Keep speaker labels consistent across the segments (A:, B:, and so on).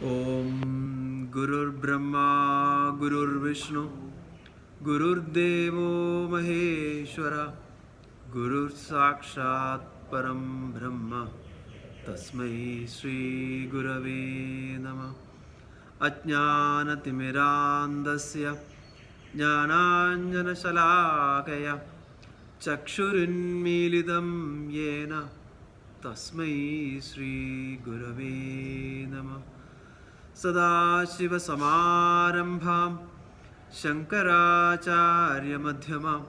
A: Om Gurur Brahma Gurur Vishnu Gurur Devo Maheshwara Gurur Sakshat Param Brahma Tasmai Shri Gurave Namah Ajnanatimirandasya Jnananjana Shalakaya Chakshurinmilidam Yena Tasmai Shri Gurave Namah Sadashiva Samarambham Shankaracharya Madhyamam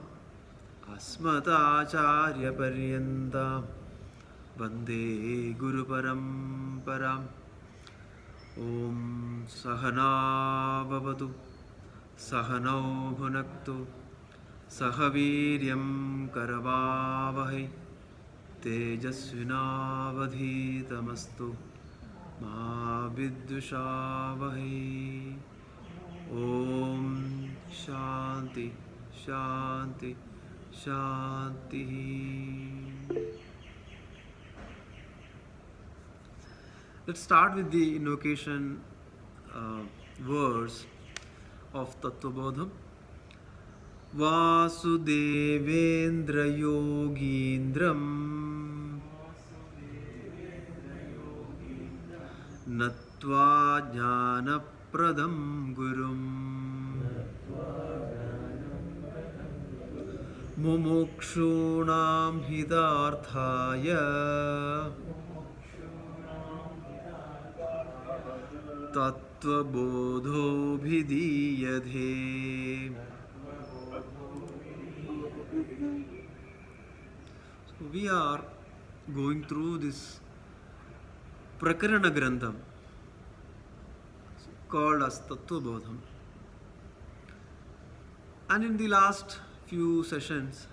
A: Asmatacharya Paryandam Vande Guru Paramparam Om Sahana Bhavatu Sahanau Bhunaktu Sahaviryam Karavavahai Tejasvinavadhitamastu Ma Viddushavahai. Om Shanti Shanti Shanti. Let's start with the invocation verse of Tattwabodha. Vasudevendra Yogindram Natva Jnana Pradam Gurum Mumukshunam Hidarthaya Tattwabodho Bhidiyadhe. So we are going through this Prakarana Grantham called as Tattwabodham. And in the last few sessions,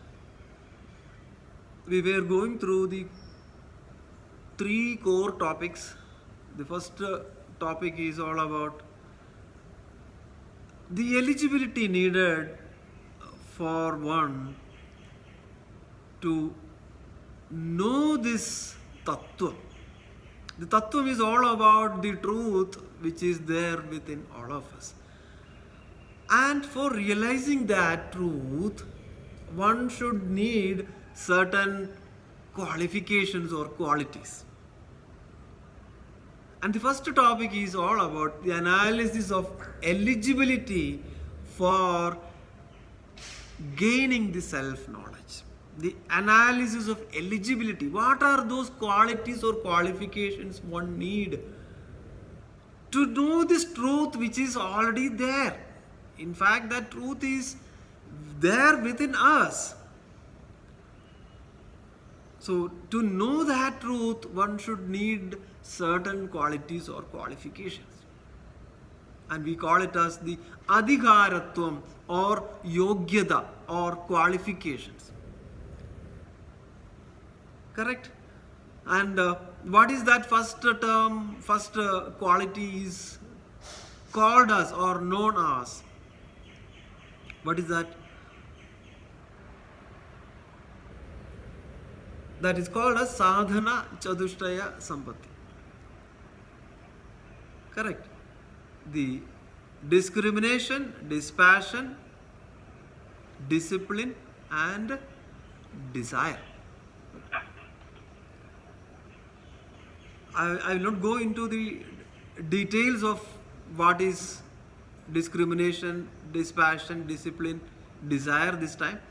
A: we were going through the three core topics. The first topic is all about the eligibility needed for one to know this Tattva. The Tattva is all about the truth which is there within all of us. And for realizing that truth, one should need certain qualifications or qualities. And the first topic is all about the analysis of eligibility for gaining the self-knowledge. The analysis of eligibility. What are those qualities or qualifications one need to know this truth which is already there? In fact, that truth is there within us. So, to know that truth, one should need certain qualities or qualifications. And we call it as the adhikaratvam or yogyada or qualifications. Correct? And what is that first term, first quality is called as or known as? What is that? That is called as sadhana chadushtaya sampatti. Correct? The discrimination, dispassion, discipline and desire. I will not go into the details of what is discrimination, dispassion, discipline, desire this time.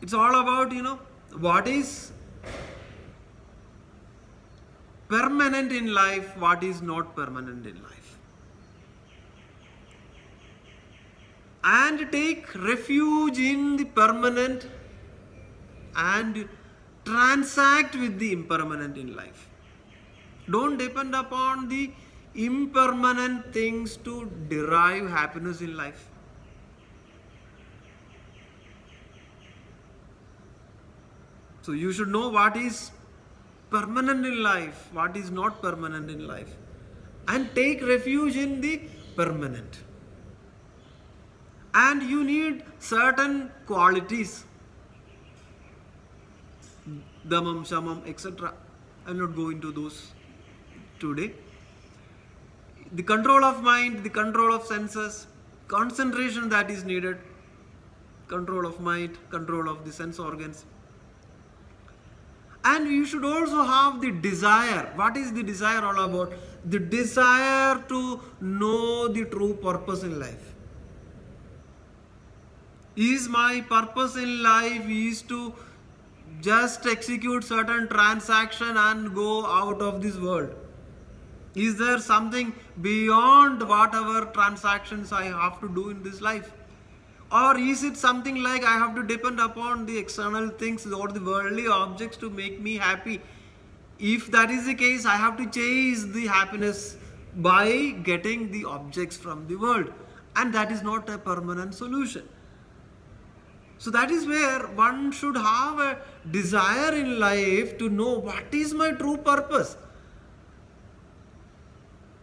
A: It's all about, what is permanent in life, what is not permanent in life. And take refuge in the permanent and transact with the impermanent in life. Don't depend upon the impermanent things to derive happiness in life. So you should know what is permanent in life, what is not permanent in life, and take refuge in the permanent. And you need certain qualities, damam, shamam, etc. I will not go into those today. the control of mind, the control of senses, concentration that is needed, control of mind, control of the sense organs. And you should also have the desire. What is the desire all about? The desire to know the true purpose in life. Is my purpose in life is to just execute certain transaction and go out of this world? Is there something beyond whatever transactions I have to do in this life? Or is it something like I have to depend upon the external things or the worldly objects to make me happy? If that is the case, I have to chase the happiness by getting the objects from the world. And that is not a permanent solution. So that is where one should have a desire in life to know what is my true purpose.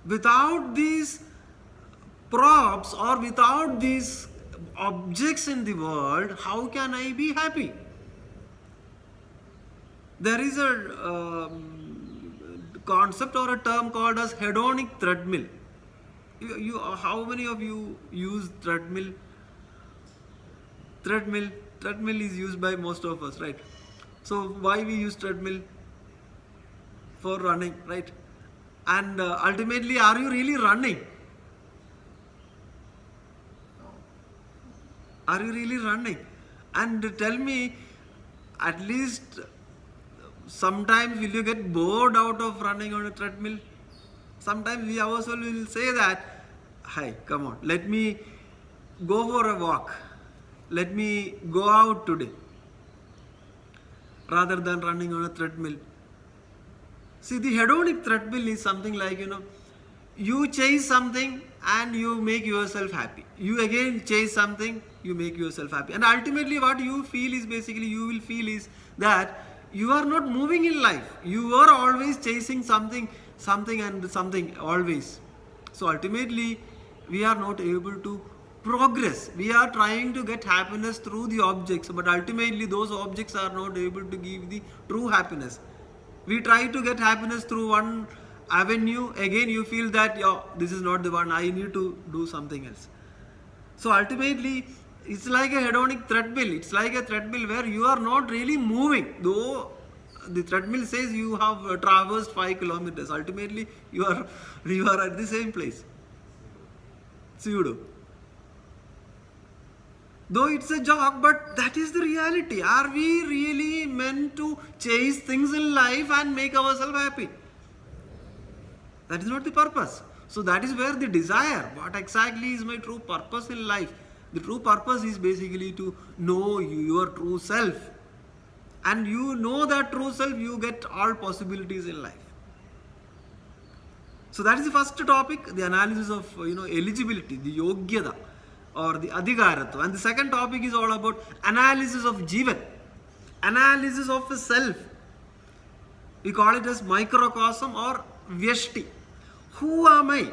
A: Without these props or without these objects in the world, how can I be happy? There is a concept or a term called as hedonic treadmill. How many of you use treadmill? Treadmill is used by most of us, right? So why we use treadmill? For running, right? And ultimately, are you really running? Are you really running? And tell me, at least sometimes will you get bored out of running on a treadmill? Sometimes we ourselves will say that, hi, come on, let me go for a walk. Let me go out today. Rather than running on a treadmill. See, the hedonic treadmill is something like, you chase something and you make yourself happy. You again chase something, you make yourself happy. And ultimately what you feel is basically, you will feel is that you are not moving in life. You are always chasing something always. So ultimately, we are not able to progress. We are trying to get happiness through the objects, but ultimately those objects are not able to give the true happiness. We try to get happiness through one avenue. Again, you feel that, this is not the one. I need to do something else. So ultimately, it's like a hedonic treadmill. It's like a treadmill where you are not really moving. Though the treadmill says you have traversed 5 kilometers. Ultimately, you are at the same place. Pseudo. Though it's a jog, but that is the reality. Are we really meant to chase things in life and make ourselves happy? That is not the purpose. So that is where the desire, what exactly is my true purpose in life? The true purpose is basically to know your true self. And you know that true self, you get all possibilities in life. So that is the first topic, the analysis of eligibility, the yogyada or the adhikaratva. And the second topic is all about analysis of jivan, analysis of the self. We call it as microcosm or vyashti. Who am I?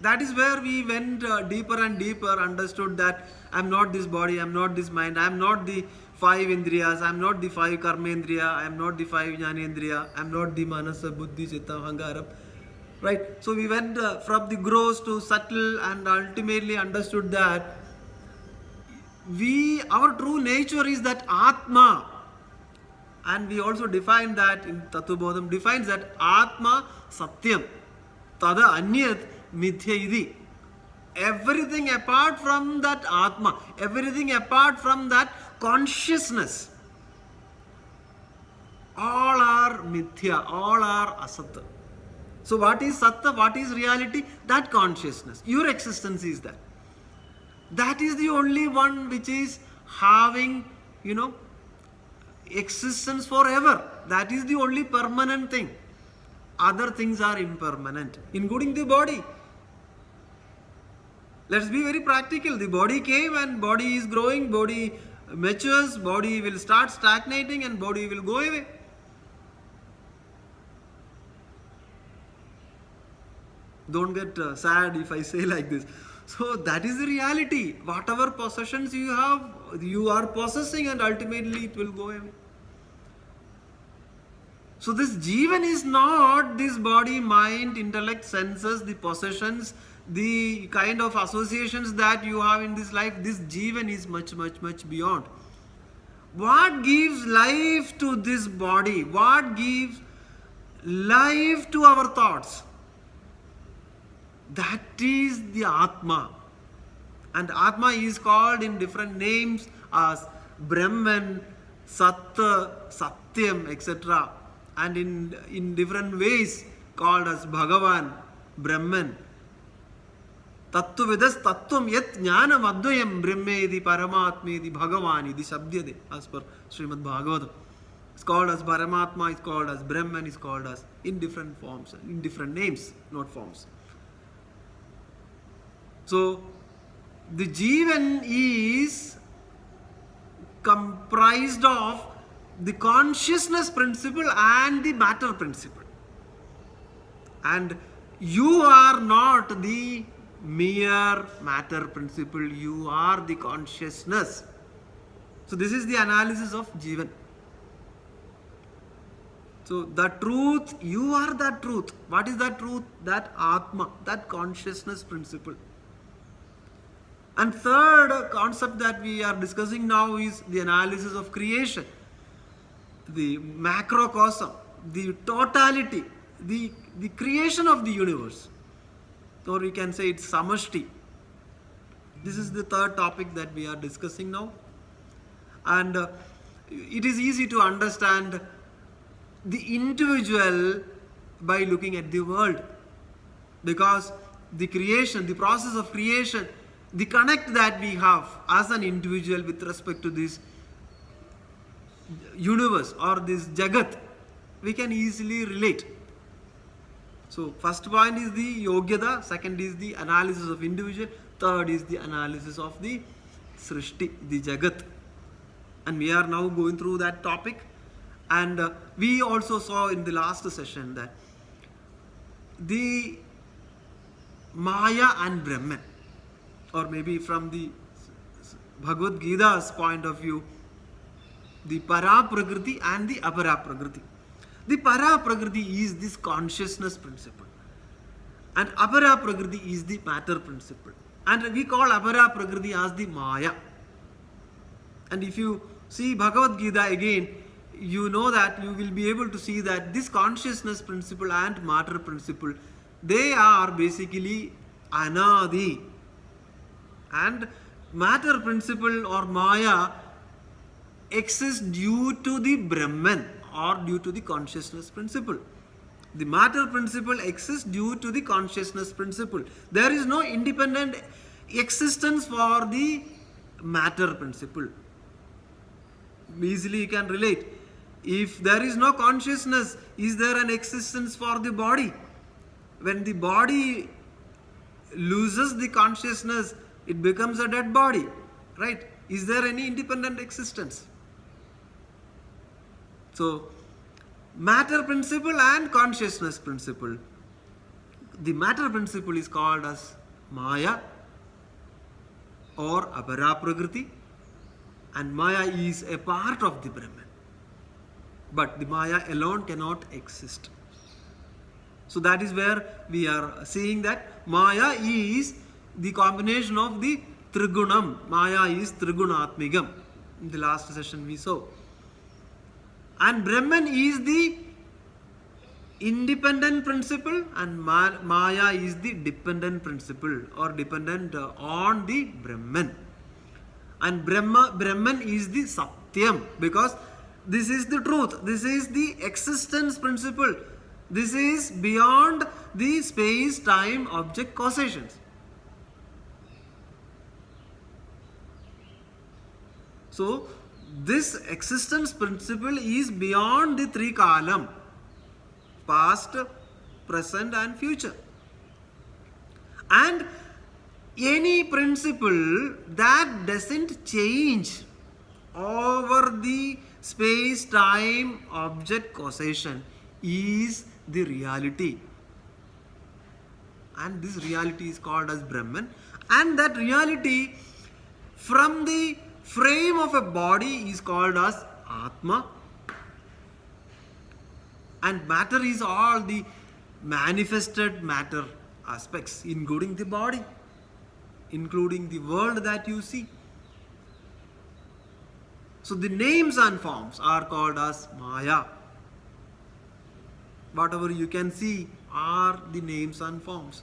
A: That is where we went deeper and deeper, understood that I am not this body, I am not this mind, I am not the 5 indriyas, I am not the 5 karmendriya, I am not the 5 jnanendriya, I am not the manasa, buddhi, chitta, ahankaram. Right? So we went from the gross to subtle and ultimately understood that our true nature is that Atma. And we also defined that in Tattwabodha, defines that Atma Satyam. Tada Anyat Mithya Idi. Everything apart from that Atma, everything apart from that consciousness, all are Mithya, all are Asatya. So what is Satya, what is reality? That consciousness. Your existence is that. That is the only one which is having, existence forever. That is the only permanent thing. Other things are impermanent, including the body. Let's be very practical. The body came and body is growing, body matures, body will start stagnating and body will go away. Don't get sad if I say like this. So that is the reality. Whatever possessions you have, you are possessing and ultimately it will go away. So this Jivan is not this body, mind, intellect, senses, the possessions, the kind of associations that you have in this life. This Jivan is much, much, much beyond. What gives life to this body? What gives life to our thoughts? That is the Atma. And Atma is called in different names as Brahman, Sat, Satyam, etc. And in different ways called as Bhagavan, Brahman. Tattvavidas Tattvam Yat Jnanam Advayam Brahmedi Paramatmedi Bhagavani the Shabdyade as per Srimad Bhagavatam. It's called as Paramatma, it's called as Brahman, it's called as in different forms, in different names, not forms. So the Jivan is comprised of the consciousness principle and the matter principle. And you are not the mere matter principle, you are the consciousness. So this is the analysis of Jivan. So the truth, you are that truth. What is that truth? That Atma, that consciousness principle. And third concept that we are discussing now is the analysis of creation. The macrocosm, the totality, the creation of the universe. Or we can say it's samashti. This is the third topic that we are discussing now. And it is easy to understand the individual by looking at the world. Because the creation, the process of creation, the connect that we have as an individual with respect to this universe or this Jagat, we can easily relate. So first point is the Yogyada, second is the analysis of individual, third is the analysis of the Srishti, the Jagat. And we are now going through that topic. And we also saw in the last session that the Maya and Brahman, or maybe from the Bhagavad Gita's point of view, the Para Prakriti and the Apara Prakriti. The Para Prakriti is this consciousness principle, and Apara Prakriti is the matter principle. And we call Apara Prakriti as the Maya. And if you see Bhagavad Gita again, you know that you will be able to see that this consciousness principle and matter principle, they are basically Anadi. And matter principle or Maya exists due to the Brahman or due to the consciousness principle. The matter principle exists due to the consciousness principle. There is no independent existence for the matter principle. Easily you can relate. If there is no consciousness, is there an existence for the body? When the body loses the consciousness, it becomes a dead body, right? Is there any independent existence? So, matter principle and consciousness principle. The matter principle is called as Maya or Apara Prakriti, and Maya is a part of the Brahman. But the Maya alone cannot exist. So that is where we are seeing that Maya is the combination of the Trigunam. Maya is Trigunatmigam. In the last session we saw. And Brahman is the independent principle, and Maya is the dependent principle or dependent on the Brahman. And Brahman is the Satyam, because this is the truth. This is the existence principle. This is beyond the space-time object causations. So, this existence principle is beyond the three kalam, past, present and future. And any principle that doesn't change over the space-time object causation is the reality. And this reality is called as Brahman. And that reality from the frame of a body is called as Atma. And matter is all the manifested matter aspects, including the body, including the world that you see. So the names and forms are called as Maya. Whatever you can see are the names and forms.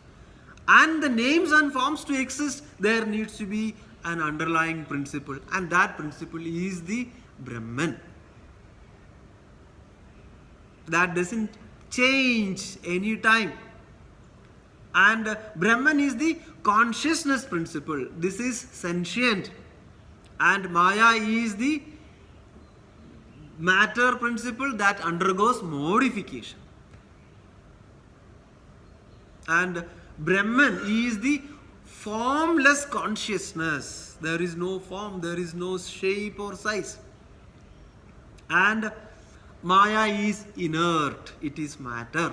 A: And the names and forms to exist, there needs to be an underlying principle, and that principle is the Brahman. That doesn't change any time. And Brahman is the consciousness principle. This is sentient. And Maya is the matter principle that undergoes modification. And Brahman is the formless consciousness. There is no form, there is no shape or size. And Maya is inert, it is matter.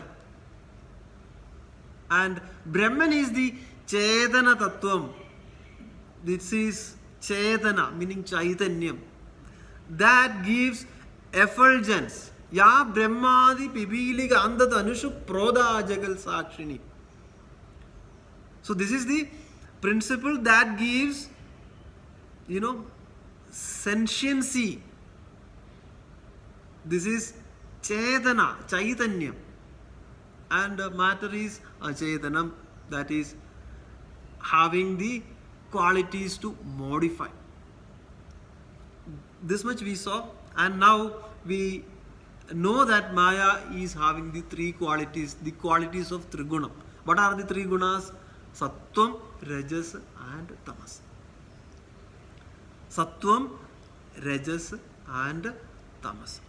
A: And Brahman is the Chetana Tattvam. This is Chetana, meaning Chaitanyam, that gives effulgence. Ya Brahmadi Pipili Gandha Tanushu Proda Jagal Sakshini. So this is the principle that gives, sentiency. This is Chetana, Chaitanya. And matter is Achetanam, that is having the qualities to modify. This much we saw, and now we know that Maya is having the three qualities, the qualities of Triguna. What are the three gunas? Sattvam, Rajas and Tamas. Sattvam, Rajas and Tamas.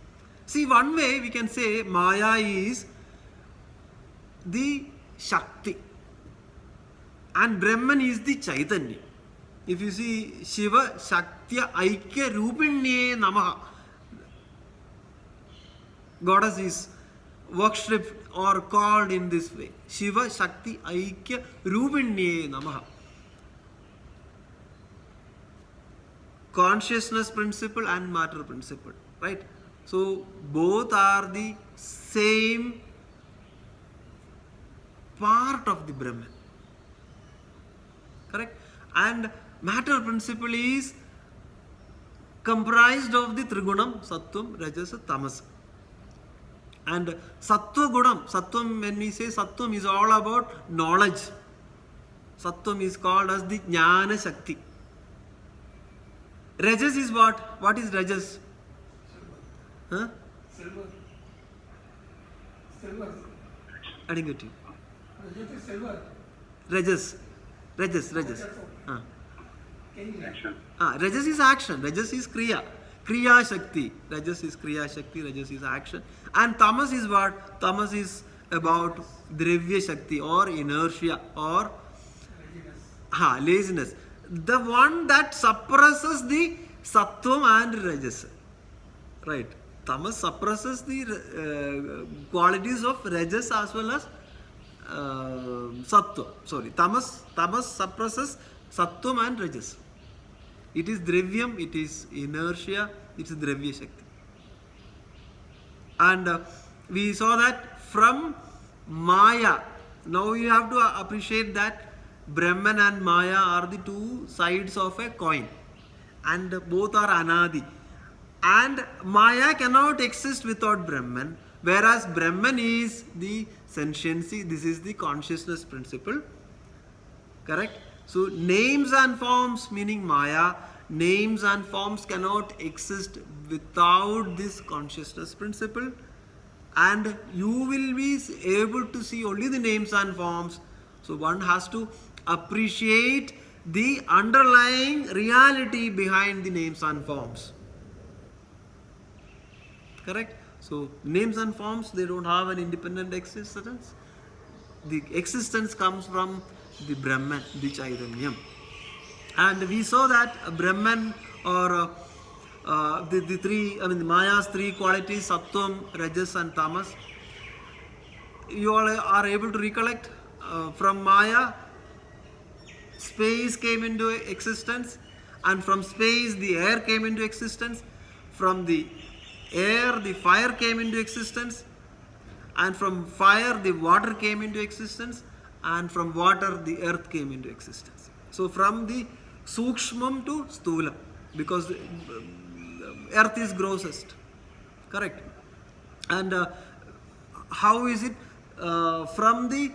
A: See, one way we can say Maya is the Shakti and Brahman is the Chaitanya. If you see Shiva Shaktya Aikya Rupinye Namaha, goddess is worshipped or called in this way. Shiva Shakti Aikya Rupinye Namaha. Consciousness principle and matter principle, right? So both are the same part of the Brahman, correct? And matter principle is comprised of the Trigunam, Sattvam, Rajas, Tamas. And Sattva Gunam, Sattvam, when we say Sattvam, is all about knowledge. Sattvam is called as the Jnana Shakti. Rajas is what? What is Rajas? Huh?
B: Silver.
A: I didn't get you.
B: Silver.
A: Rajas. Rajas is action. Rajas is Kriya. Kriya Shakti. Rajas is Kriya Shakti. Rajas is action. And Tamas is what? Tamas is about Dravya Shakti or inertia or laziness. The one that suppresses the Sattvam and Rajas. Right. Tamas suppresses the qualities of Rajas as well as Sattva. Sorry. Tamas suppresses Sattvam and Rajas. It is Dravyam, it is inertia, it is Dravya Shakti. And we saw that from Maya. Now you have to appreciate that Brahman and Maya are the two sides of a coin. And both are Anadi. And Maya cannot exist without Brahman. Whereas Brahman is the sentiency. This is the consciousness principle. Correct? So names and forms, meaning Maya, names and forms cannot exist without this consciousness principle. And you will be able to see only the names and forms. So one has to appreciate the underlying reality behind the names and forms. Correct? So names and forms, they don't have an independent existence. The existence comes from the Brahman, the Chaitanyam. And we saw that Brahman or the three, Maya's three qualities, Sattvam, Rajas and Tamas. You all are able to recollect from Maya, space came into existence, and from space the air came into existence. From the air the fire came into existence, and from fire the water came into existence, and from water the earth came into existence. So from the Sukshmam to Sthulam, because the earth is grossest. Correct. And how is it from the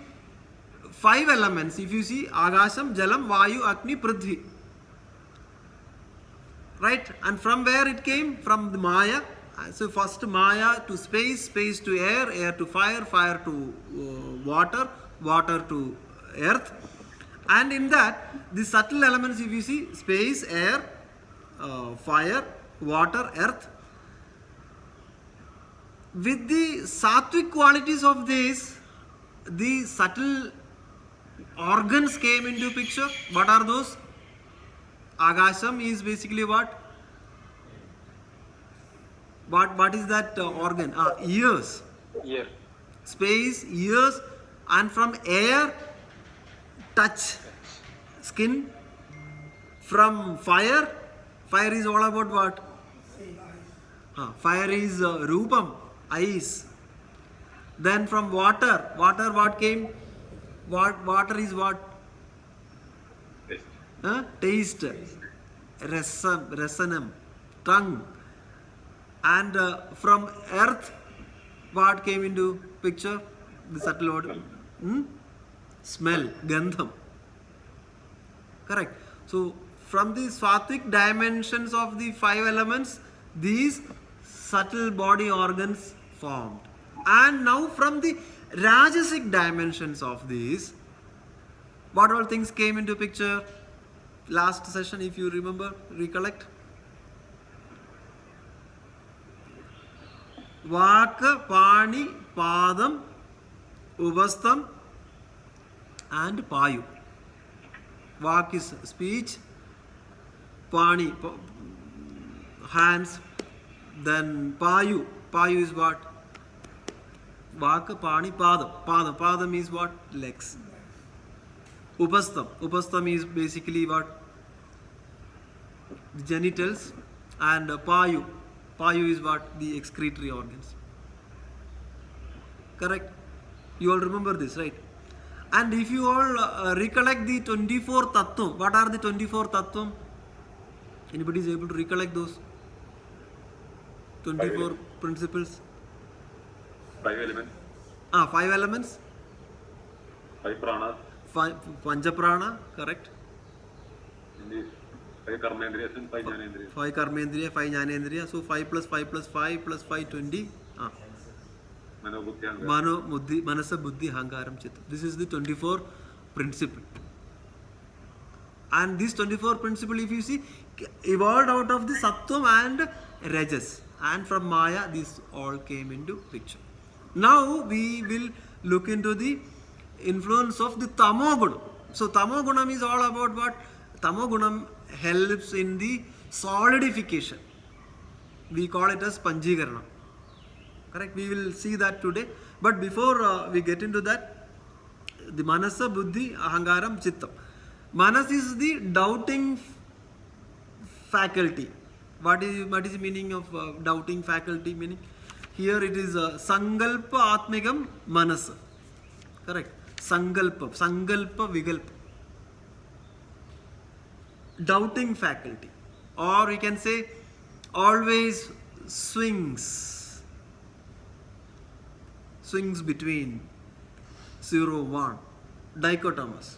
A: 5 elements? If you see Agasham, Jalam, Vayu, Agni, Prithvi. Right? And from where it came? From the Maya. So first Maya to space, space to air, air to fire, fire to water, water to earth. And in that, the subtle elements, if you see, space, air, fire, water, earth. With the sattvic qualities of this, the subtle organs came into picture. What are those? Agasham is basically what? What is that organ? Ears.
C: Ear.
A: Space, ears, and from air, touch, skin. From fire, fire is all about what? Fire is Rupam, eyes. Then from water, water what came? Water is what?
C: Taste.
A: Taste. Rasanam, tongue. And from earth, what came into picture? The subtle odor. Smell, gandham. Correct. So from the sattvic dimensions of the 5 elements, these subtle body organs formed. And now from the rajasic dimensions of these, what all things came into picture? Last session, if you remember, recollect. Vaka, Pani, Padam, Ubastam, and Payu. Vak is speech, Pani, hands, then Payu. Payu is what? Vaka, Pani, Padam. Padam is what? Legs. Upastam. Upastam is basically what? The genitals. And Payu. Payu is what? The excretory organs. Correct? You all remember this, right? And if you all recollect the 24 Tattvam, what are the 24 Tattvam? Anybody is able to recollect those? 24 principles?
C: 5 elements.
A: 5 elements?
C: 5 pranas.
A: 5 Panchaprana, correct?
C: 5 karmendriyas and 5 jnanendriyas.
A: 5 Karmendriya, 5 Jnanendriya. So 5 plus 5 plus 5 plus 5, 20.
C: Mano, buddhi, ahankara.
A: Mano, Buddhi, Manasa, Buddhi, Hankaram, Chitta. This is the 24 principle. And this 24 principle, if you see, evolved out of the Sattvam and Rajas. And from Maya, these all came into picture. Now we will look into the influence of the Tamogunam. So Tamogunam is all about what? Tamogunam helps in the solidification. We call it as Panjikarana. Correct? We will see that today. But before we get into that, the Manasa, Buddhi, Ahankaram, Chittam. Manas is the doubting faculty. What is the meaning of doubting faculty? Meaning here it is Sangalpa Atmigam Manasa. Correct? Sangalpa, Vigalpa. Doubting faculty. Or we can say always swings between 0, 1, dichotomous.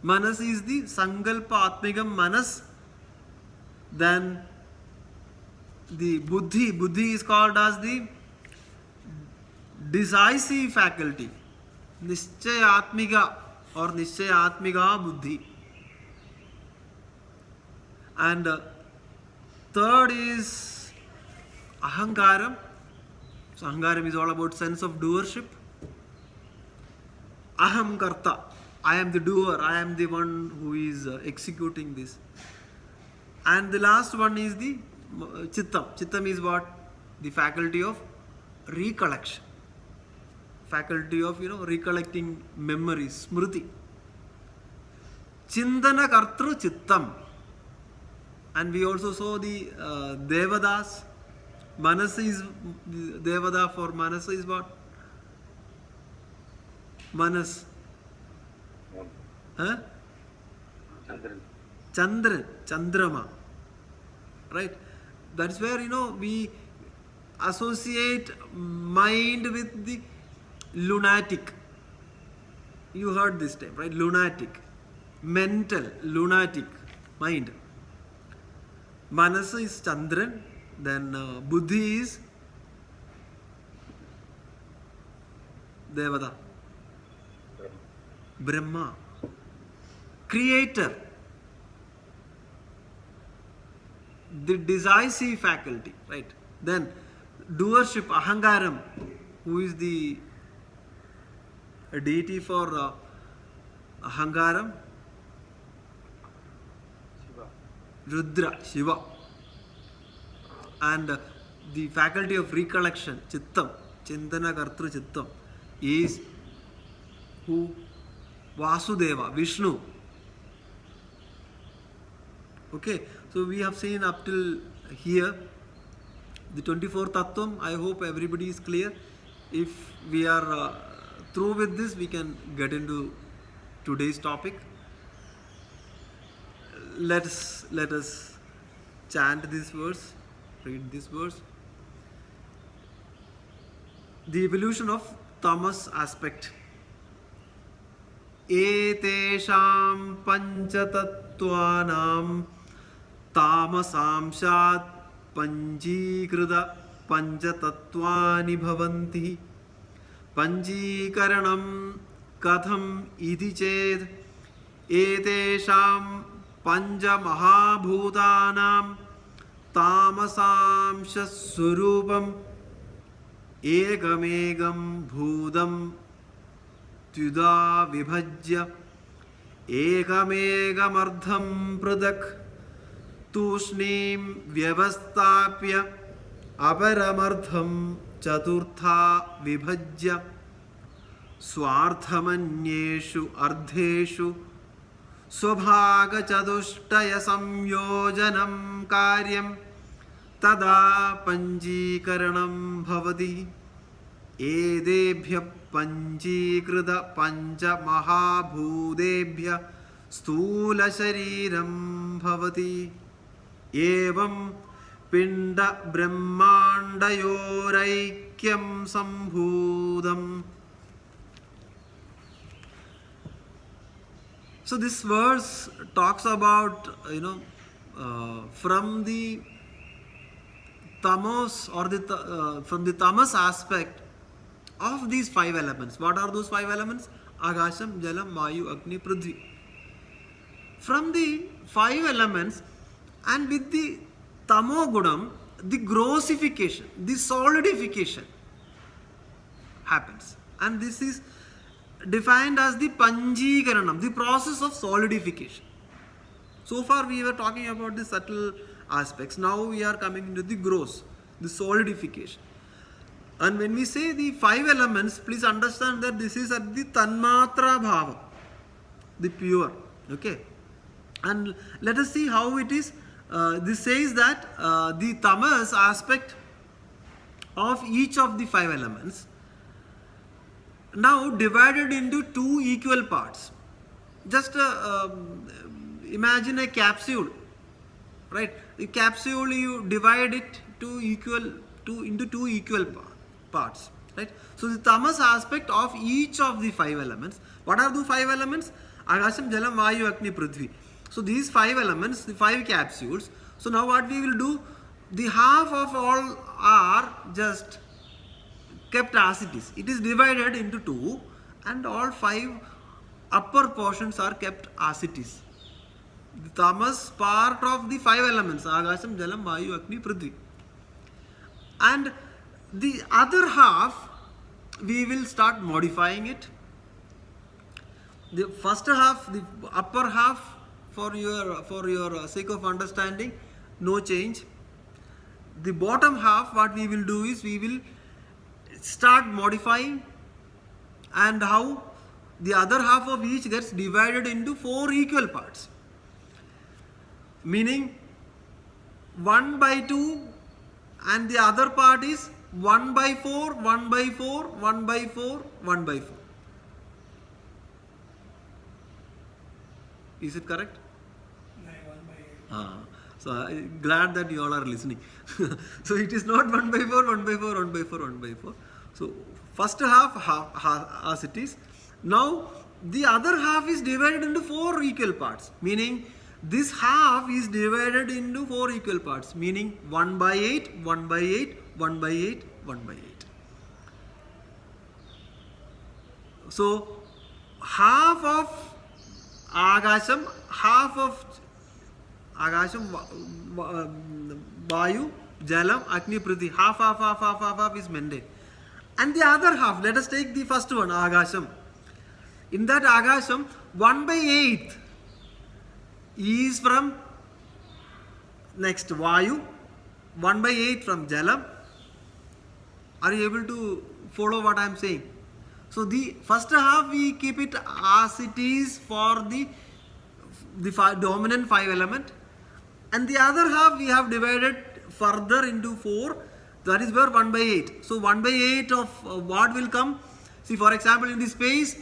A: Manas is the Sangalpa Atmigam Manas. Then the Buddhi is called as the decisive faculty. Nischaya Atmiga or Nischaya Atmiga Buddhi. And third is Ahankaram. So Ahankaram is all about sense of doership. Aham Karta. I am the doer. I am the one who is executing this. And the last one is the Chittam. Chittam is what? The faculty of recollection. Faculty of, recollecting memories. Smriti. Chindana Kartru Chittam. And we also saw the Devadas. Manasa is, Devada for Manasa is what? Manas.
C: Moon.
A: Huh?
C: Chandran.
A: Chandran, Chandrama. Right? That's where, we associate mind with the lunatic. You heard this term, right? Lunatic. Mental, lunatic mind. Manasa is Chandran, then Buddhi is Devada. Brahma. Creator. The decisive faculty, right? Then doership, Ahangaram, who is the deity for Ahangaram? Rudra, Shiva. And the faculty of recollection, Chittam, Chintana Kartru Chittam, is who? Vasudeva, Vishnu. Okay, so we have seen up till here the 24th Tattvam. I hope everybody is clear. If we are through with this, we can get into today's topic. Let us chant this verse, read this verse. The evolution of tamas aspect. Etesham panchatattvanam tamasamshat panjikrita panchatatvani bhavanti. Panjikaranam katham iti ched etesham Panja Mahabhutanam Tamasamsha Surupam Ekamegam Bhudam Tuda Vibhajya Ekamegamardham Pradak Tushnim Vyavastapya Aparamardham Chaturtha Vibhajya Swarthamanyeshu Ardheshu Swabhaga Chadushtaya Samyojanam Karyam Tada Panjikaranam Bhavati Edebhya Panjikrita Pancha Mahabhudebhya Stula Shariram Bhavati Evam Pinda Brahmandayoraikyam Sambhudam. So this verse talks about, from the tamas or from the tamas aspect of these 5 elements. What are those 5 elements? Agasham, Jalam, Vayu, Agni, Prithvi. From the 5 elements and with the tamogunam, the grossification, the solidification happens. And this is defined as the panjikaranam, the process of solidification. So far we were talking about the subtle aspects. Now we are coming into the gross, the solidification. And when we say the 5 elements, please understand that this is at the tanmatra bhava, the pure. Okay. And let us see how it is. This says that the tamas aspect of each of the 5 elements now divided into 2 equal parts. Just imagine a capsule, right? The capsule, you divide it into 2 equal parts, right? So the tamas aspect of each of the 5 elements. What are the 5 elements? Agasham, Jalam, Vayu, Agni, Prithvi. So these 5 elements, the 5 capsules. So now what we will do, the half of all are just kept as it is. It is divided into 2 and all 5 upper portions are kept as it is. The tamas part of the 5 elements, Agasham, Jalam, Vayu, Agni, Prithvi. And the other half, we will start modifying it. The first half, the upper half, for your sake of understanding, no change. The bottom half, what we will do is we will start modifying, and how the other half of each gets divided into 4 equal parts, meaning 1/2, and the other part is 1/4, 1/4, 1/4, 1/4. Is it correct?
B: 1 by 8.
A: So I'm glad that you all are listening. So it is not 1 by 4, 1 by 4, 1 by 4, 1 by 4. So first half as it is. Now the other half is divided into 4 equal parts. Meaning this half is divided into 4 equal parts. Meaning 1 by 8, 1 by 8, 1 by 8, 1 by 8. So half of Agasham, half of Agasham, Vayu, Jalam, Agni, Prithvi, half is Mende. And the other half, let us take the first one, Agasham. In that Agasham, 1 by 8 is from next Vayu, 1 by 8 from Jalam. Are you able to follow what I am saying? So the first half we keep it as it is for the dominant 5 element, and the other half we have divided further into 4. That is where 1 by 8. So 1 by 8 of what will come? See, for example, in the space,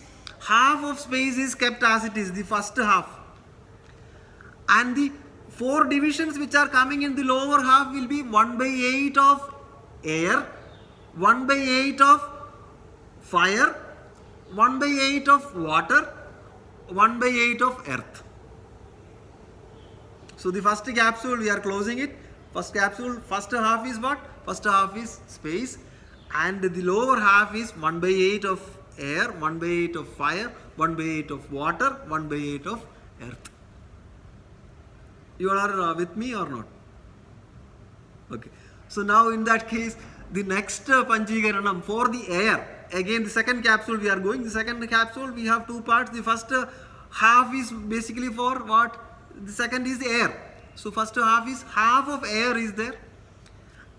A: half of space is kept as it is, the first half, and the 4 divisions which are coming in the lower half will be 1 by 8 of air, 1 by 8 of fire, 1 by 8 of water, 1 by 8 of earth. So the first capsule we are closing it. First capsule, first half is what? First half is space, and the lower half is 1 by 8 of air, 1 by 8 of fire, 1 by 8 of water, 1 by 8 of earth. You all are with me or not? Okay. So now in that case, the next Panchikaranam for the air. Again, the second capsule we are going. The second capsule we have 2 parts. The first half is basically for what? The second is the air. So first half is half of air is there.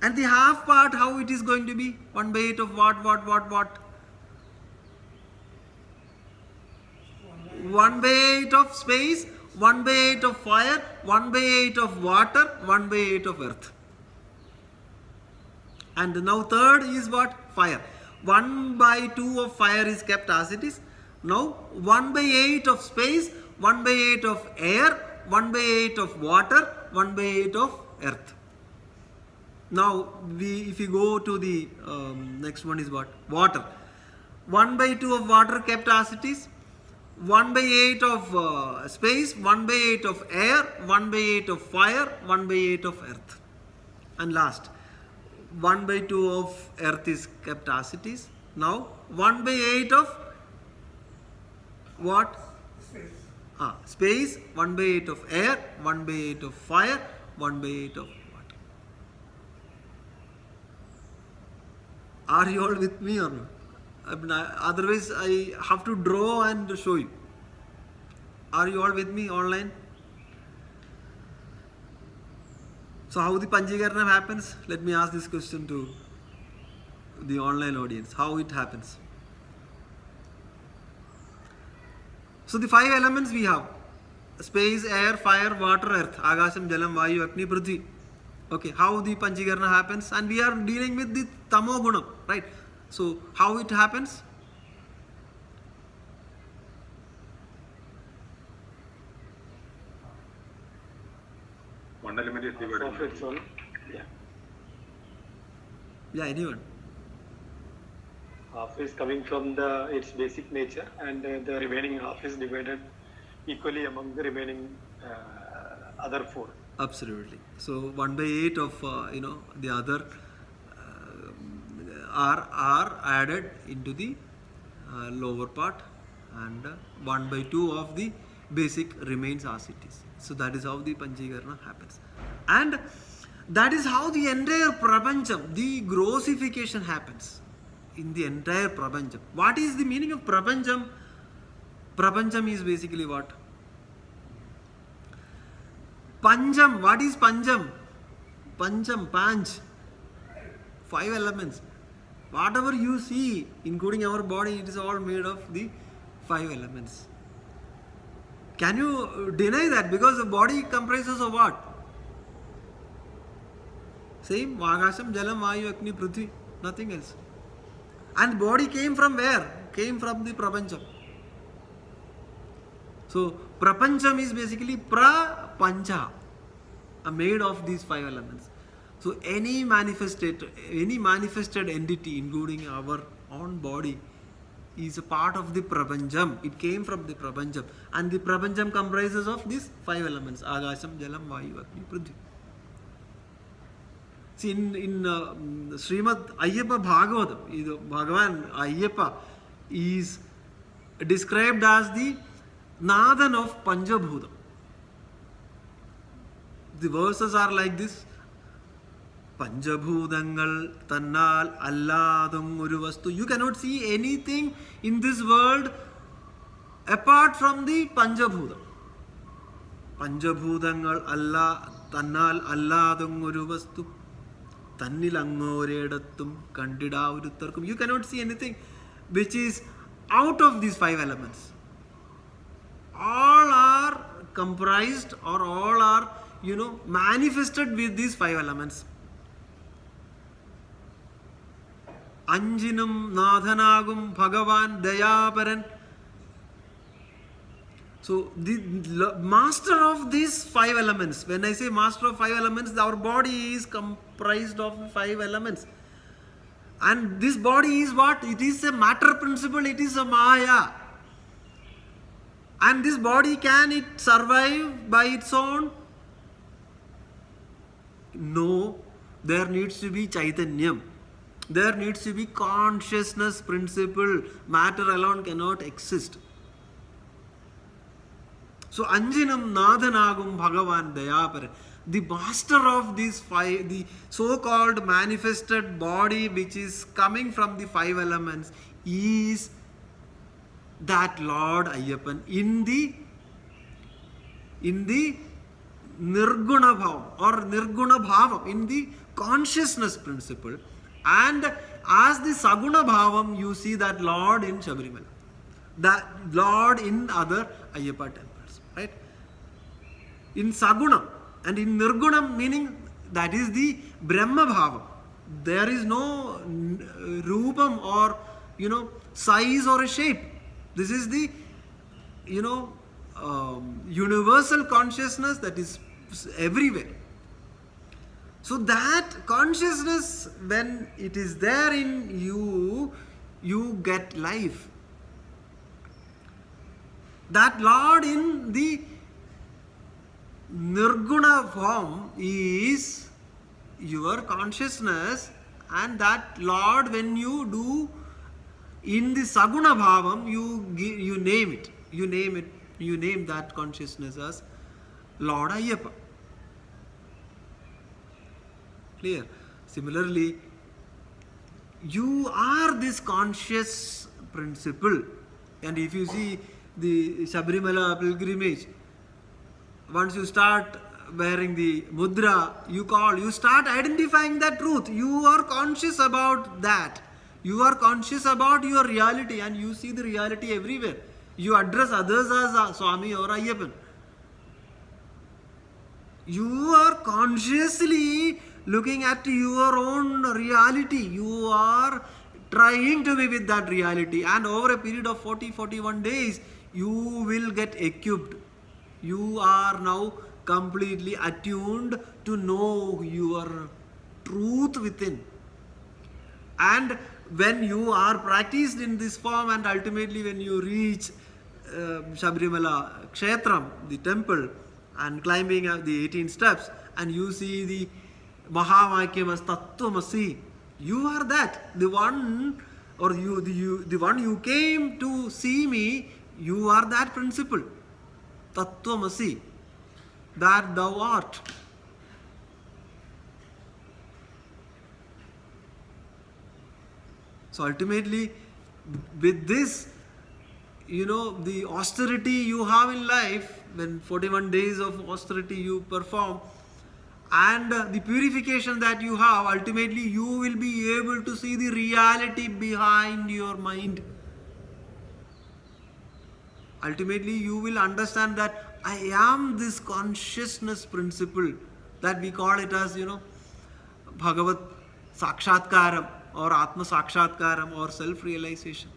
A: And the half part, how it is going to be? 1 by 8 of what? 1 by 8 of space, 1 by 8 of fire, 1 by 8 of water, 1 by 8 of earth. And now third is what? Fire. 1 by 2 of fire is kept as it is. Now 1 by 8 of space, 1 by 8 of air, 1 by 8 of water, 1 by 8 of earth. Now if you go to the next one is what? Water. 1 by 2 of water kept as it is. 1 by 8 of space, 1 by 8 of air, 1 by 8 of fire, 1 by 8 of earth. And last, 1 by 2 of earth is kept as it is. Now 1 by 8 of what? Space, 1 by 8 of air, 1 by 8 of fire, 1 by 8 of water. Are you all with me or not? Otherwise I have to draw and show you. Are you all with me online? So how the Panchikaranam happens? Let me ask this question to the online audience. How it happens? So the 5 elements we have: space, air, fire, water, earth, Agasham, Jalam, Vayu, Agni, Prithvi. Okay, how the Panchikaranam happens? And we are dealing with the Tamo Gunam, right? So how it happens?
C: One element is divided.
D: Of its own.
A: Yeah, anyone.
D: Half is coming from its basic nature, and the remaining half is divided equally among the remaining other 4.
A: Absolutely. So 1 by 8 of the other are added into the lower part, and 1 by 2 of the basic remains as it is. So that is how the Panchikaranam happens, and that is how the entire Prapancham, the grossification happens in the entire Prapancham. What is the meaning of Prapancham? Prapancham is basically what? Pancham. What is Pancham? Pancham, Panch. 5 elements. Whatever you see, including our body, it is all made of the 5 elements. Can you deny that? Because the body comprises of what? Same, Agasham, Jalam, Vayu, Agni, Prithvi, nothing else. And body came from where? Came from the Prapancham. So prapancham is basically prapancha, made of these 5 elements. So any manifested entity, including our own body, is a part of the prapancham. It came from the prapancham, and the prapancham comprises of these 5 elements: agasham, jalam, vayu, agni, prithvi. See, in Srimad Ayyappa Bhagavatam, Bhagavan Ayyappa is described as the Nathan of Panchabhutam. The verses are like this: Panchabhutangal Tannal Alladum Oru Vastu. You cannot see anything in this world apart from the Panchabhutam. Panchabhutangal Allah Tannal Alladum Oru Vastu. Tannilangoredattum Kandida Uruttarkum. You cannot see anything which is out of these 5 elements. All are comprised, or all are, manifested with these 5 elements. Anjinum Nathanagum Bhagavan Dayaparan. So the master of these 5 elements, when I say master of 5 elements, our body is comprised of 5 elements. And this body is what? It is a matter principle, it is a Maya. And this body, can it survive by its own? No, there needs to be Chaitanyam. There needs to be consciousness principle. Matter alone cannot exist. So Anjinam Nathanagum Bhagavan Dayapara. The master of these 5, the so-called manifested body which is coming from the 5 elements, is that Lord Ayyappan in the Nirguna Bhavam or Nirguna Bhavam, in the consciousness principle. And as the Saguna Bhavam, you see that Lord in Shabarimala, that Lord in other Ayyappa temples, right? In Saguna and in Nirgunam, meaning that is the Brahma Bhavam. There is no Rupam or, size or a shape. This is the, universal consciousness that is everywhere. So that consciousness, when it is there in you, you get life. That Lord in the Nirguna form is your consciousness, and that Lord, when you do in the Saguna Bhavam, you name it. You name that consciousness as Lord Ayyappa. Clear? Similarly, you are this conscious principle. And if you see the Shabarimala pilgrimage, once you start wearing the mudra, you start identifying that truth. You are conscious about that. You are conscious about your reality, and you see the reality everywhere. You address others as Swami or Ayyappan. You are consciously looking at your own reality. You are trying to be with that reality, and over a period of 40-41 days, you will get equipped. You are now completely attuned to know your truth within. And when you are practiced in this form, and ultimately when you reach Shabarimala Kshetram, the temple, and climbing the 18 steps, and you see the Mahavakyam as Tattwamasi, you are that. The one, or the one you came to see me, you are that principle. Tattwamasi, that thou art. So ultimately, with this, the austerity you have in life, when 41 days of austerity you perform, and the purification that you have, ultimately you will be able to see the reality behind your mind. Ultimately, you will understand that I am this consciousness principle, that we call it as, Bhagavat Sakshatkaram or Atma Sakshatkaram or self-realization.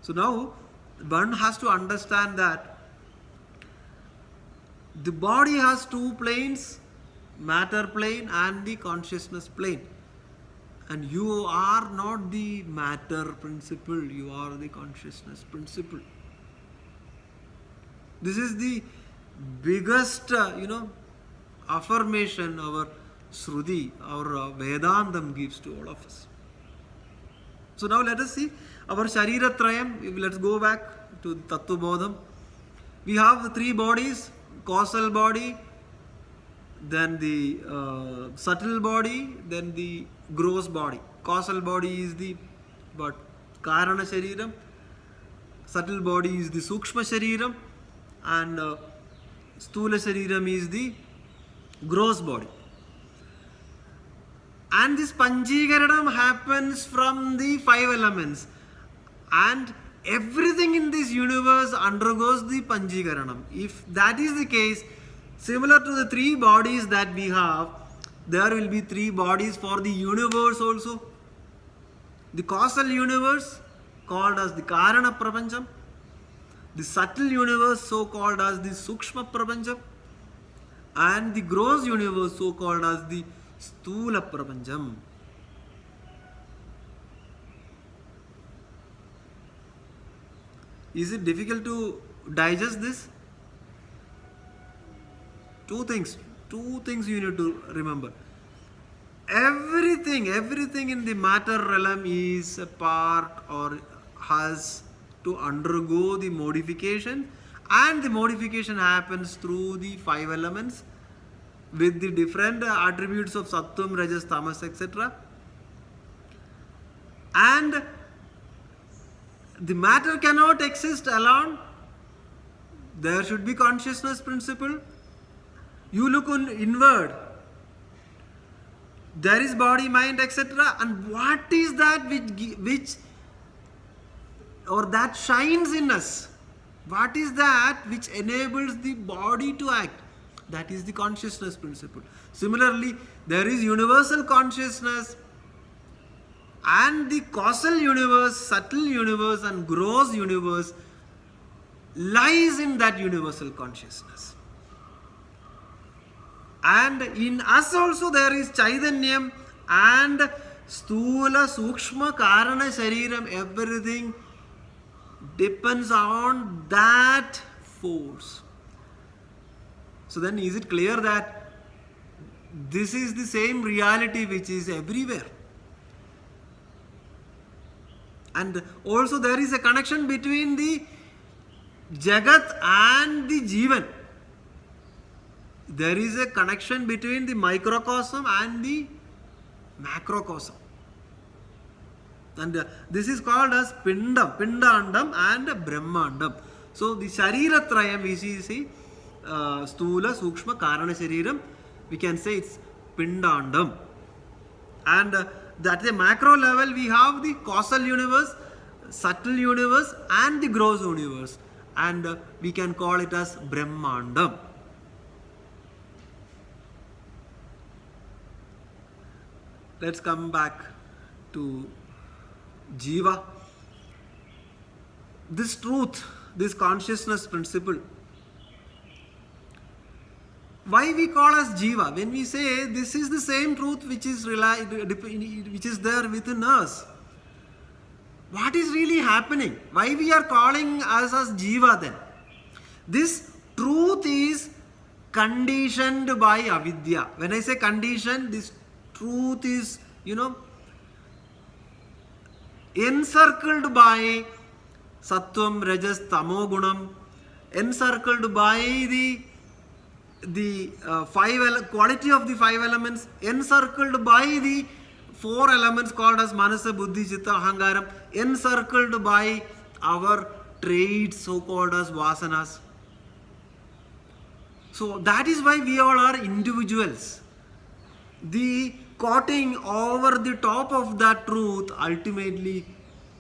A: So now one has to understand that the body has two planes, matter plane and the consciousness plane. And you are not the matter principle, you are the consciousness principle. This is the biggest, affirmation our Shruti, our Vedantam gives to all of us. So now let us see our Sharira Trayam. Let's go back to the Tattwabodham. We have the three bodies, causal body, then the subtle body, then the gross body. Causal body is the Karana Shariram, subtle body is the Sukshma Shariram, and Stula Shariram is the gross body. And this Panchikaranam happens from the five elements, and everything in this universe undergoes the Panchikaranam. If that is the case, similar to the three bodies that we have, there will be three bodies for the universe also. The causal universe, called as the Karana Prapancham, the subtle universe, so called as the Sukshma Prapancham, and the gross universe, so called as the Stula Prapancham. Is it difficult to digest this? Two things you need to remember. Everything in the matter realm is a part or has to undergo the modification, and the modification happens through the five elements with the different attributes of Sattvam, Rajas, Tamas, etc. And the matter cannot exist alone. There should be consciousness principle. You look inward. There is body, mind, etc. And what is that which or that shines in us? What is that which enables the body to act? That is the consciousness principle. Similarly, there is universal consciousness, and the causal universe, subtle universe and gross universe lies in that universal consciousness. And in us also there is Chaitanyam and Stula, Sukshma, Karana, Shariram. Everything depends on that force. So then is it clear that this is the same reality which is everywhere? And also there is a connection between the Jagat and the Jivan. There is a connection between the microcosm and the macrocosm. And this is called as Pindam, Pindandam and Brahmandam. So the Sharira Trayam, we see Stula, Sukshma, Karana Shariram, we can say it's Pindandam. And at the macro level, we have the causal universe, subtle universe and the gross universe. And we can call it as Brahmandam. Let's come back to Jiva. This truth, this consciousness principle, why we call as Jiva? When we say this is the same truth which is there within us, what is really happening? Why we are calling us as Jiva then? This truth is conditioned by avidya. When I say conditioned, this truth is, encircled by Sattvam, Rajas, Tamo Gunam, encircled by the quality of the five elements, encircled by the four elements called as Manasa, Buddhi, Chitta, Ahangaram, encircled by our traits so called as Vasanas. So that is why we all are individuals. The coating over the top of that truth ultimately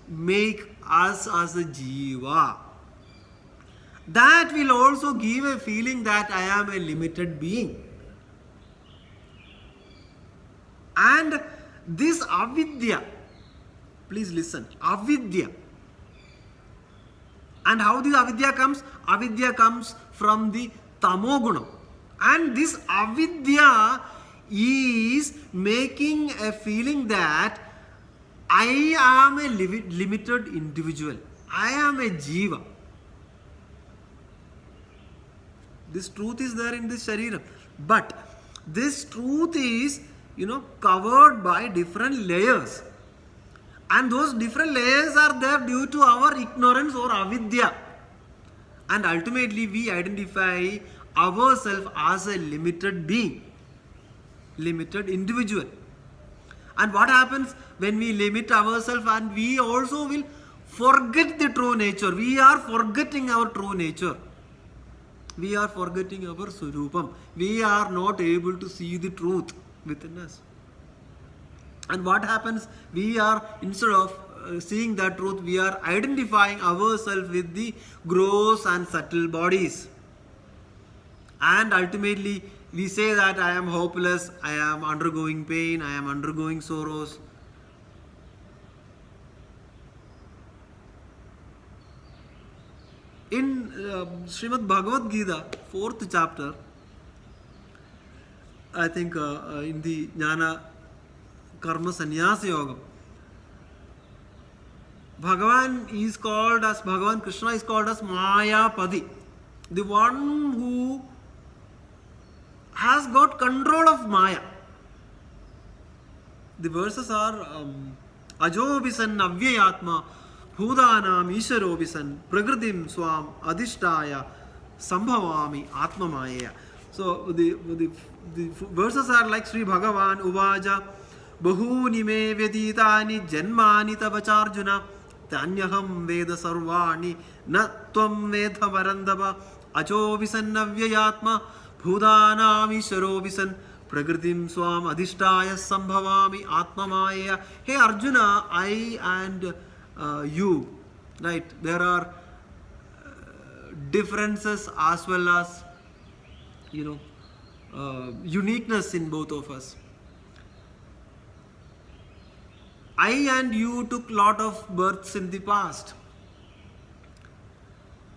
A: make us as a Jiva. That will also give a feeling that I am a limited being. And this avidya, please listen, avidya And how the avidya comes? Avidya comes from the tamoguna. And this avidya is making a feeling that I am a limited individual. I am a jiva. This truth is there in this sharira. But this truth is, covered by different layers. And those different layers are there due to our ignorance or avidya. And ultimately we identify ourselves as a limited being, limited individual. And what happens when we limit ourselves, and we also will forget the true nature. We are forgetting our true nature. We are forgetting our surupam. We are not able to see the truth within us. And what happens? We are, instead of seeing that truth, we are identifying ourselves with the gross and subtle bodies. And ultimately, we say that I am hopeless, I am undergoing pain, I am undergoing sorrows. In Srimad Bhagavad Gita, 4th chapter, I think in the Jnana Karma Sannyasa Yoga, Bhagavan Krishna is called as Mayapadi, the one who has got control of Maya. The verses are Ajobisan Avyayatma Bhudanam Isharobisan Pragritim Swam Adhishtaya Sambhavami Atma Maya. So the verses are like Sri Bhagavan Uvaja Bahuni me Veditani Janmani Tavacharjuna Tanyaham Veda Sarvani Natvam Veda Varandava Ajobisan Avyayatma Bhudanam Isharobisan Pragritim Swam Adhishtaya Sambhavami Atma Maya. Hey Arjuna, I and you, right? There are differences as well as, uniqueness in both of us. I and you took lot of births in the past.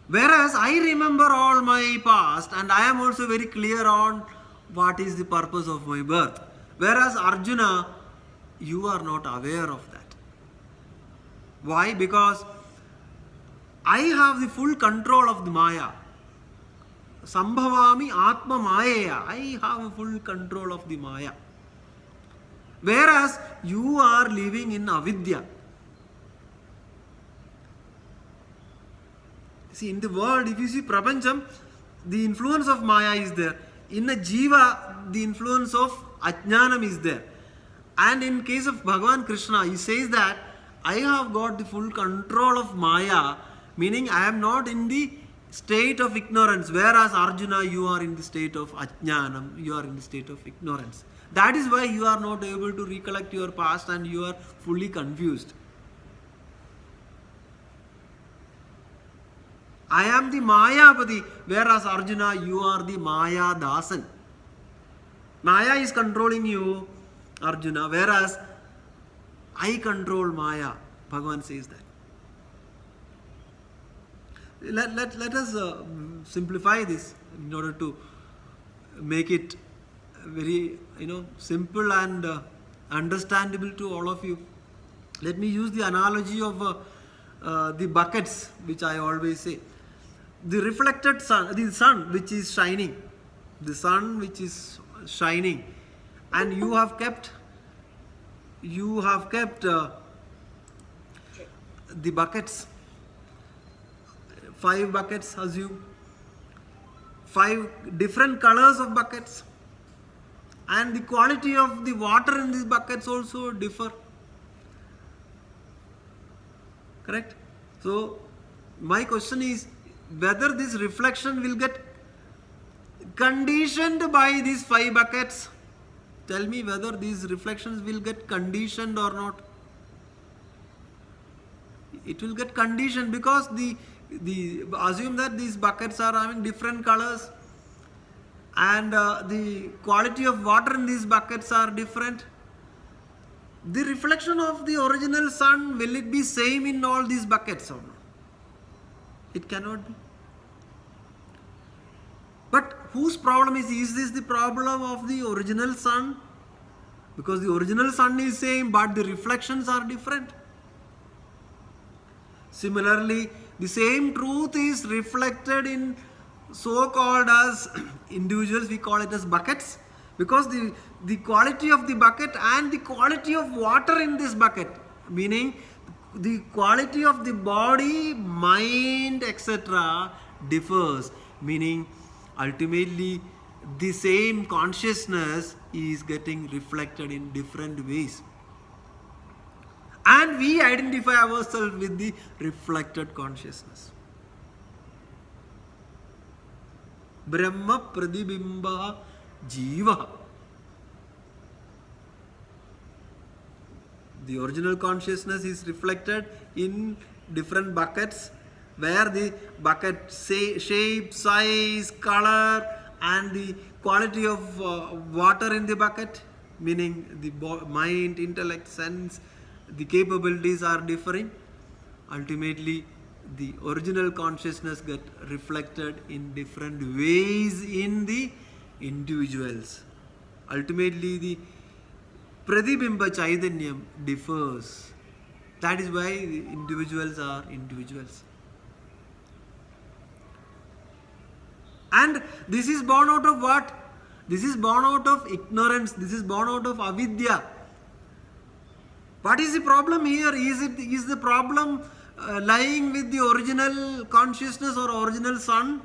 A: Whereas I remember all my past and I am also very clear on what is the purpose of my birth. Whereas Arjuna, you are not aware of that. Why? Because I have the full control of the Maya. Sambhavami Atma Maya. I have full control of the Maya. Whereas you are living in avidya. See, in the world, if you see Prapancham, the influence of Maya is there. In a Jiva, the influence of Ajnanam is there. And in case of Bhagavan Krishna, he says that I have got the full control of Maya, meaning I am not in the state of ignorance. Whereas Arjuna, you are in the state of Ajnanam, you are in the state of ignorance. That is why you are not able to recollect your past and you are fully confused. I am the Mayapati, whereas Arjuna, you are the Maya Dasan. Maya is controlling you, Arjuna, whereas I control Maya. Bhagavan says that. Let us simplify this in order to make it very simple and understandable to all of you. Let me use the analogy of the buckets, which I always say. The reflected sun, the sun which is shining, the sun which is shining, and you have kept the buckets, 5 buckets, assume 5 different colors of buckets, and the quality of the water in these buckets also differ. Correct? So my question is whether this reflection will get conditioned by these 5 buckets. Tell me whether these reflections will get conditioned or not. It will get conditioned because the assume that these buckets are having different colors and the quality of water in these buckets are different. The reflection of the original sun, will it be same in all these buckets or not? It cannot be. But whose problem is this the problem of the original sun? Because the original sun is same, but the reflections are different. Similarly, the same truth is reflected in so-called as individuals, we call it as buckets, because the quality of the bucket and the quality of water in this bucket, meaning the quality of the body, mind, etc. differs, meaning ultimately the same consciousness is getting reflected in different ways. And we identify ourselves with the reflected consciousness. Brahma Pradibimba Jiva. The original consciousness is reflected in different buckets, where the bucket shape, size, color, and the quality of water in the bucket, meaning the mind, intellect, sense, the capabilities are differing. Ultimately, the original consciousness gets reflected in different ways in the individuals. Ultimately, the Pradibimba Chaitanyam differs. That is why the individuals are individuals. And this is born out of what? This is born out of ignorance. This is born out of avidya. What is the problem here? Is the problem lying with the original consciousness or original sun?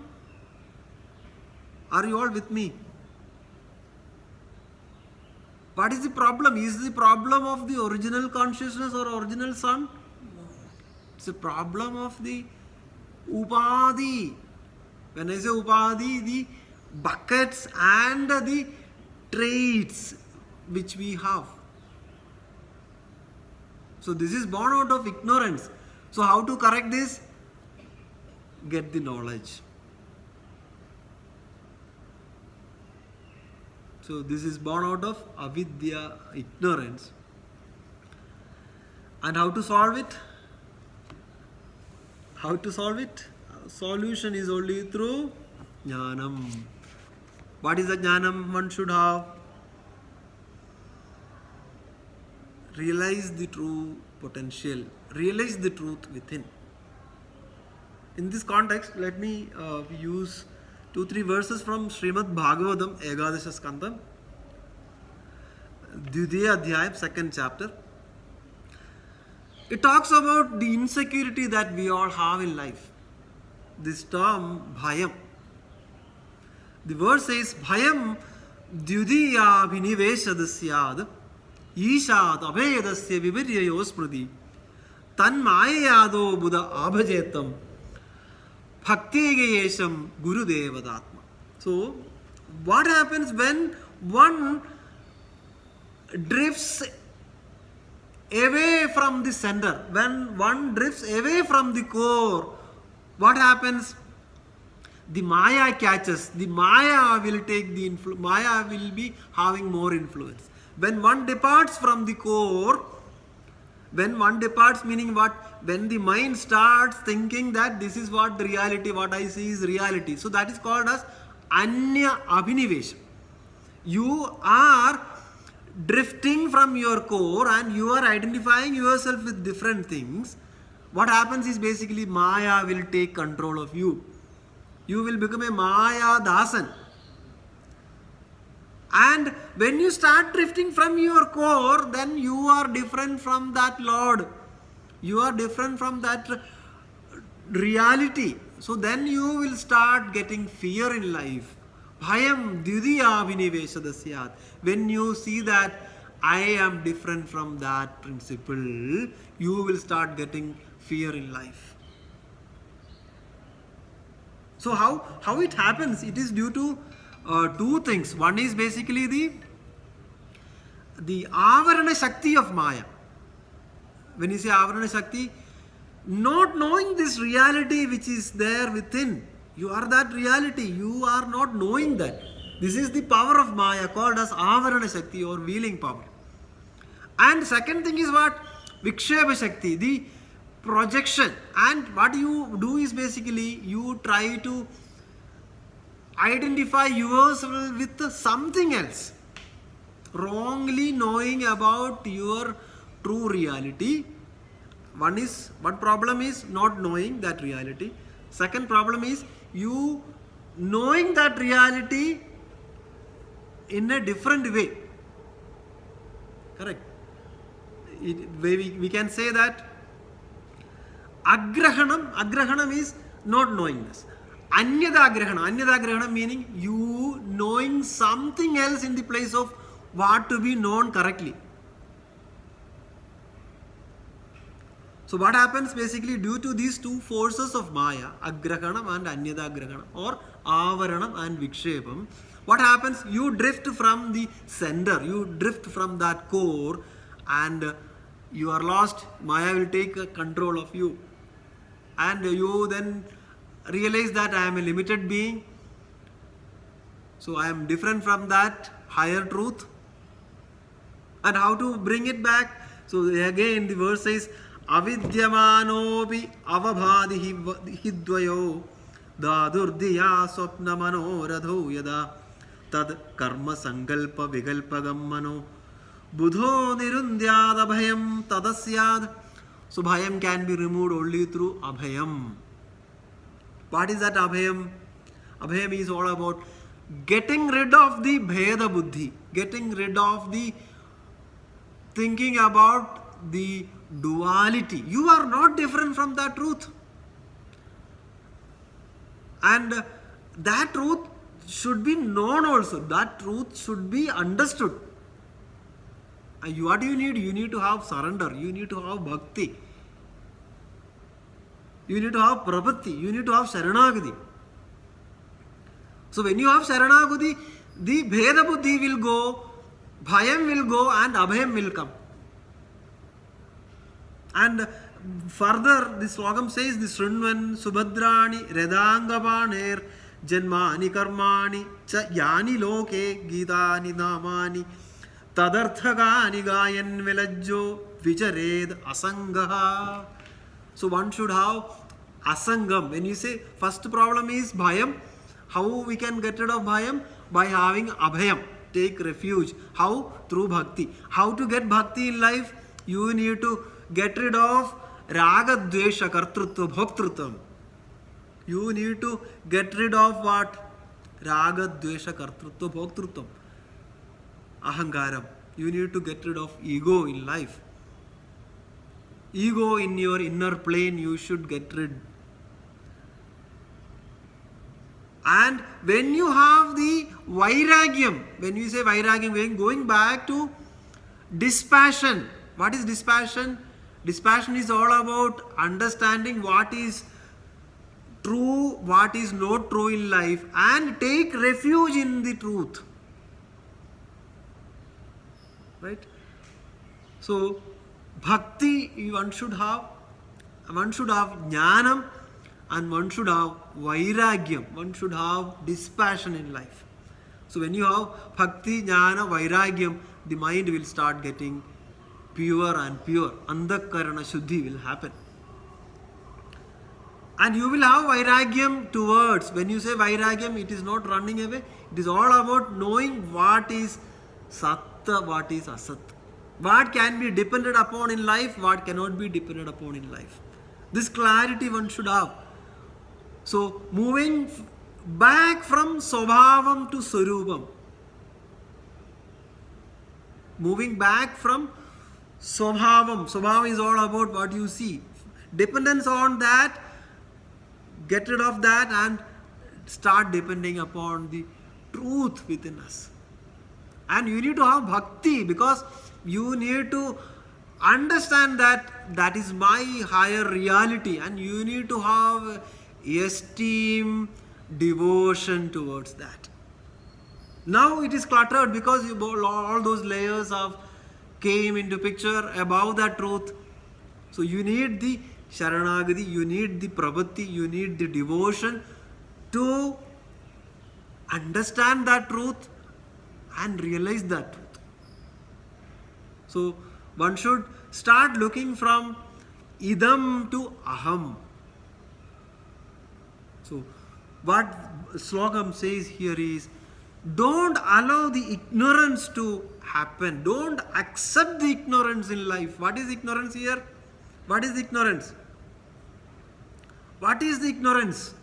A: Are you all with me? What is the problem? Is the problem of the original consciousness or original sun? It's a problem of the upadhi. When I say upadhi, the buckets and the traits which we have. So this is born out of ignorance. So how to correct this? Get the knowledge. So this is born out of avidya, ignorance. And how to solve it? How to solve it? Solution is only through jnanam. What is the jnanam one should have? Realize the true potential. Realize the truth within. In this context, let me use 2-3 verses from Srimad Bhagavatam, Ekadasha Skandam, Dvitiya Adhyayam, 2nd chapter. It talks about the insecurity that we all have in life. This term, bhayam. The verse says, bhayam dvitiya bhiniveshadasyad ishat abhedasya viviryayo smriti tan mayayado buddha abhajetam bhaktiyesham gurudevadatma. So, what happens when one drifts away from the center? When one drifts away from the core, what happens? The Maya catches. The Maya will take the influence. Maya will be having more influence. When one departs from the core, when one departs, meaning what? When the mind starts thinking that this is what the reality, what I see is reality. So that is called as Anya Abhinivesha. You are drifting from your core and you are identifying yourself with different things. What happens is basically Maya will take control of you. You will become a Maya Dasan. And when you start drifting from your core, then you are different from that Lord. You are different from that reality. So then you will start getting fear in life. Bhayam dvitiya viniveshadasyat. When you see that I am different from that principle, you will start getting fear in life. So how it happens? It is due to two things. One is basically the avarana shakti of Maya. When you say avarana shakti, not knowing this reality which is there within. You are that reality. You are not knowing that. This is the power of Maya called as avarana shakti or veiling power. And second thing is what? Viksheva shakti, the projection. And what you do is basically you try to identify yourself with something else, wrongly knowing about your true reality. One problem is not knowing that reality. Second problem is you knowing that reality in a different way. Correct. We can say that agrahanam is not knowingness. Anyadagrahana meaning you knowing something else in the place of what to be known correctly. So what happens basically due to these two forces of Maya, agrahanam and anyadagrahanam, or avaranam and vikshepam, what happens? You drift from the center, you drift from that core, and you are lost. Maya will take control of you. And you then realize that I am a limited being. So I am different from that higher truth. And how to bring it back? So again the verse says, avidyamanopi avabhadi hidvayo dadurdiya swapna manoradho yada tad karma sankalpa vikalpagam mano budho nirundyad abhayam tadasyad. So bhayam can be removed only through abhayam. What is that abhayam? Abhayam is all about getting rid of the bheda buddhi, getting rid of the thinking about the duality. You are not different from that truth. And that truth should be known also. That truth should be understood. What do you need? You need to have surrender. You need to have bhakti. You need to have prapatti. You need to have sharanagati. So when you have sharanagati, the bheda buddhi will go, bhayam will go, and abhayam will come. And further, the slogam says, the Srinvan Subhadrani Redangavaner Janmani Karmani Cha Yani Loke Gitani Namani Tadarthagani Gayan Velajjo Vichared Asangaha. So one should have asangam. When you say first problem is bhayam, how we can get rid of bhayam? By having abhayam. Take refuge. How? Through bhakti. How to get bhakti in life? You need to get rid of raga dvesha kartrutva bhoktrutvam. You need to get rid of what? Raga dvesha kartrutva bhoktrutvam. Ahankaram. You need to get rid of ego in life. Ego in your inner plane you should get rid. And when you have the vairagyam, when you say vairagyam, going back to dispassion. What is dispassion? Dispassion is all about understanding what is true, what is not true in life, and take refuge in the truth. Right? So, bhakti one should have jnanam, and one should have vairagyam, one should have dispassion in life. So when you have bhakti, jnana, vairagyam, the mind will start getting pure and pure. Andakarana shuddhi will happen. And you will have vairagyam towards, when you say vairagyam, it is not running away, it is all about knowing what is satta, what is asat. What can be depended upon in life, what cannot be depended upon in life. This clarity one should have. So, moving back from Swabhavam to Swarupam. Moving back from Swabhavam. Swabhavam is all about what you see. Dependence on that, get rid of that and start depending upon the truth within us. And you need to have bhakti, because you need to understand that that is my higher reality, and you need to have esteem, devotion towards that. Now it is cluttered because all those layers of came into picture above that truth. So you need the sharanagati, you need the prabhati, you need the devotion to understand that truth and realize that truth. So one should start looking from idam to aham. So, what slogam says here is, don't allow the ignorance to happen. Don't accept the ignorance in life. What is ignorance here? What is ignorance? What is the ignorance?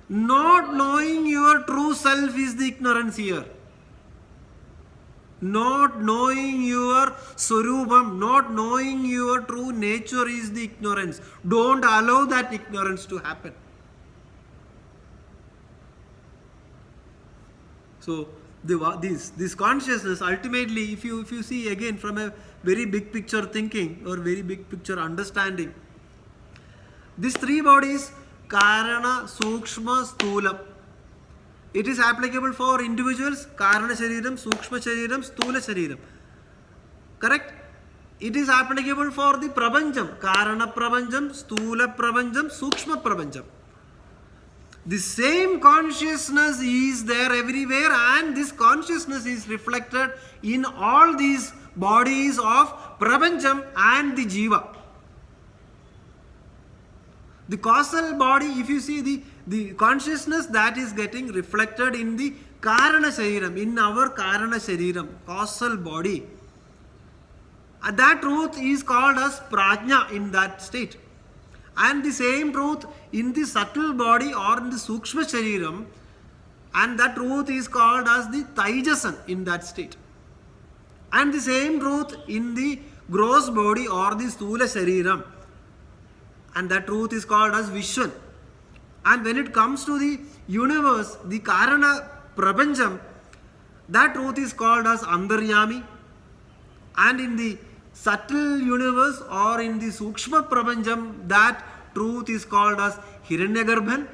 A: Not knowing your true self is the ignorance here. Not knowing your Swarupam, not knowing your true nature is the ignorance. Don't allow that ignorance to happen. So, this consciousness, ultimately, if you see again from a very big picture thinking or very big picture understanding, these three bodies, Karana, Sukshma, Sthulam, it is applicable for individuals, Karana Shariram, Sukshma Shariram, Sthula Shariram. Correct? It is applicable for the Prapancham, Karana Prapancham, Sthula Prapancham, Sukshma Prapancham. The same consciousness is there everywhere, and this consciousness is reflected in all these bodies of Prapancham and the Jiva. The causal body, if you see the consciousness that is getting reflected in the Karana Shariram, in our Karana Shariram, causal body, that truth is called as Prajna in that state. And the same truth in the subtle body or in the Sukshma Shariram, and that truth is called as the Taijasan in that state. And the same truth in the gross body or the Sthula Shariram, and that truth is called as Vishwan. And when it comes to the universe, the Karana Prapancham, that truth is called as Andaryami. And in the subtle universe or in the Sukshma Prapancham, that truth is called as Hiranyagarbhan.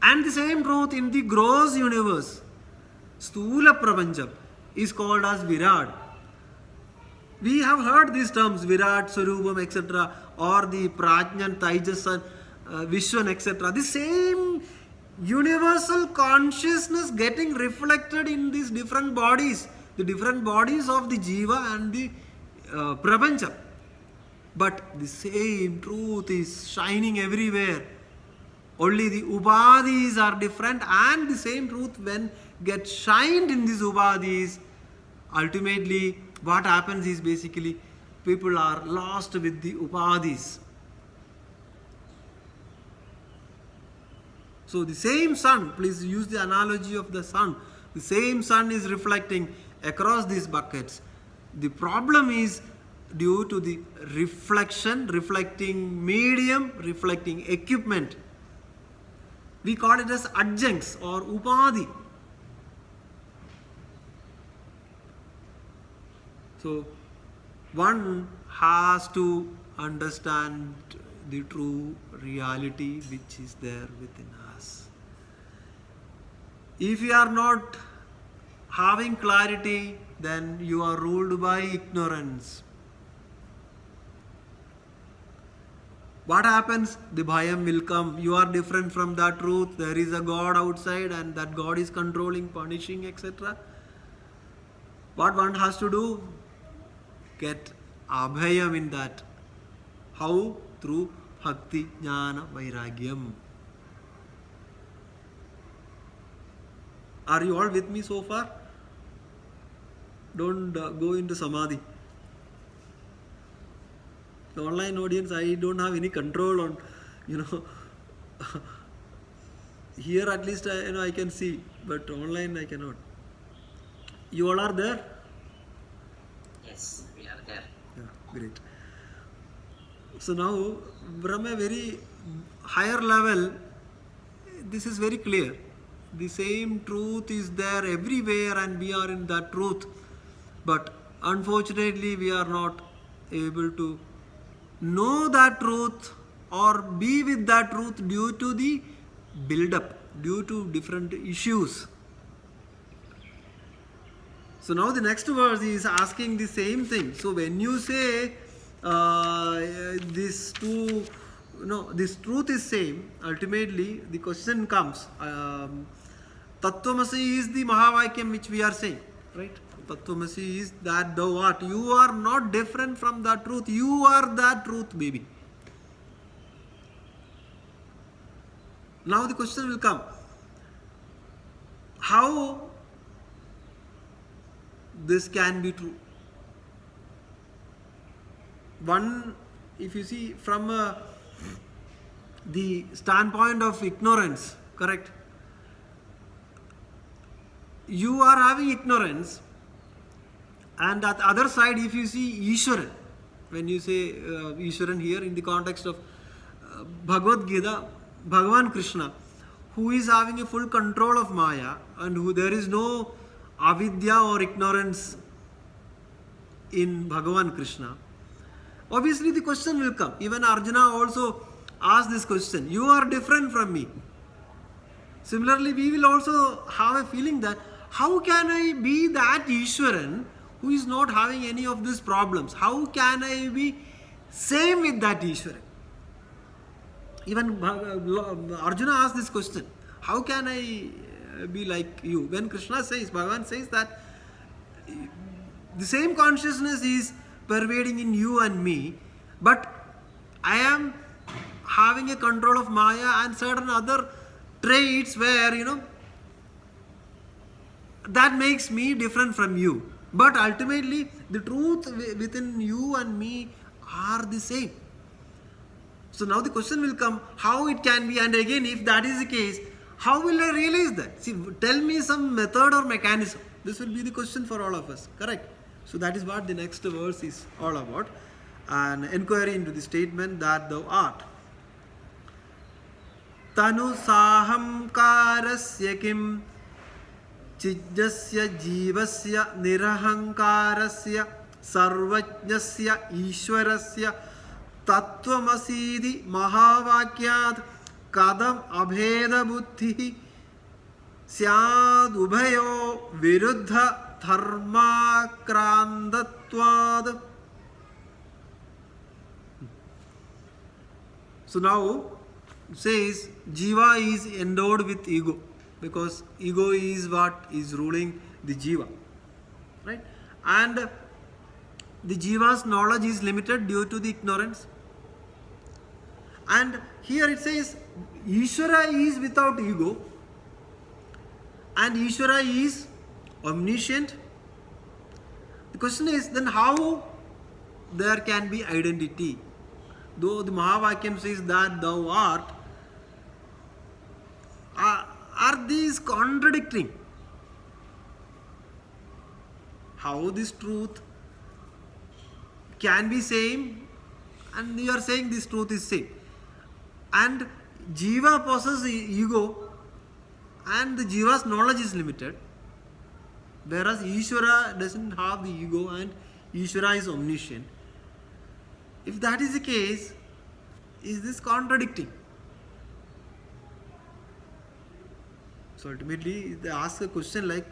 A: And the same truth in the gross universe, Sthula Prapancham, is called as Virat. We have heard these terms, Virat, Swarupam, etc., or the Prajnan, Taijasan, Vishwan, etc. The same universal consciousness getting reflected in these different bodies, the different bodies of the Jiva and the Prapancha. But the same truth is shining everywhere. Only the Upadhis are different, and the same truth, when gets shined in these Upadhis, ultimately what happens is basically people are lost with the Upadhis. So the same sun, please use the analogy of the sun. The same sun is reflecting across these buckets. The problem is due to the reflection, reflecting medium, reflecting equipment. We call it as adjuncts or upadhi. So one has to understand the true reality which is there within us. If you are not having clarity, then you are ruled by ignorance. What happens? The bhayam will come. You are different from that truth. There is a God outside, and that God is controlling, punishing, etc. What one has to do? Get abhayam in that. How? Through bhakti, jnana, vairagyam. Are you all with me so far? Don't go into samadhi. The online audience, I don't have any control on, here at least I can see, but online I cannot. You all are there?
E: Yes, we are there.
A: Yeah, great. So now, from a very higher level, this is very clear. The same truth is there everywhere, and we are in that truth. But unfortunately, we are not able to know that truth or be with that truth due to the build-up, due to different issues. So now the next verse is asking the same thing. So when you say this truth is same, ultimately the question comes. Tattwamasi is the Mahavakyam which we are saying, right? Tattwamasi is that thou art. You are not different from that truth. You are that truth, baby. Now the question will come. How this can be true? One, if you see from the standpoint of ignorance, correct? You are having ignorance, and at the other side, if you see Ishwaran, when you say Ishwaran here in the context of Bhagavad Gita, Bhagavan Krishna, who is having a full control of Maya, and who there is no avidya or ignorance in Bhagavan Krishna. Obviously, the question will come. Even Arjuna also asked this question. You are different from me. Similarly, we will also have a feeling that how can I be that Ishwaran who is not having any of these problems? How can I be same with that Ishwaran? Even Arjuna asked this question. How can I be like you? When Krishna says, Bhagavan says that the same consciousness is pervading in you and me, but I am having a control of Maya and certain other traits where, that makes me different from you. But ultimately, the truth within you and me are the same. So now the question will come, how it can be, and again, if that is the case, how will I realize that? See, tell me some method or mechanism. This will be the question for all of us, correct? So that is what the next verse is all about. An inquiry into the statement that thou art. Tanu saham karasya kim chijjasya jivasya nirahankarasya sarvajnasya ishwarasya tattvamasidi mahavakyat kadam abheda buddhi syad ubhayo viruddha dharmakrandatvad. So now says Jiva is endowed with ego, because ego is what is ruling the Jiva, right? And the Jiva's knowledge is limited due to the ignorance. And here it says Ishvara is without ego, and Ishvara is omniscient. The question is then how there can be identity? Though the Mahavakyam says that thou art, are these contradicting? How this truth can be same, and you are saying this truth is same, and Jiva possesses ego, and the Jiva's knowledge is limited, whereas Ishvara doesn't have the ego and Ishvara is omniscient. If that is the case, is this contradicting? So ultimately they ask a question like,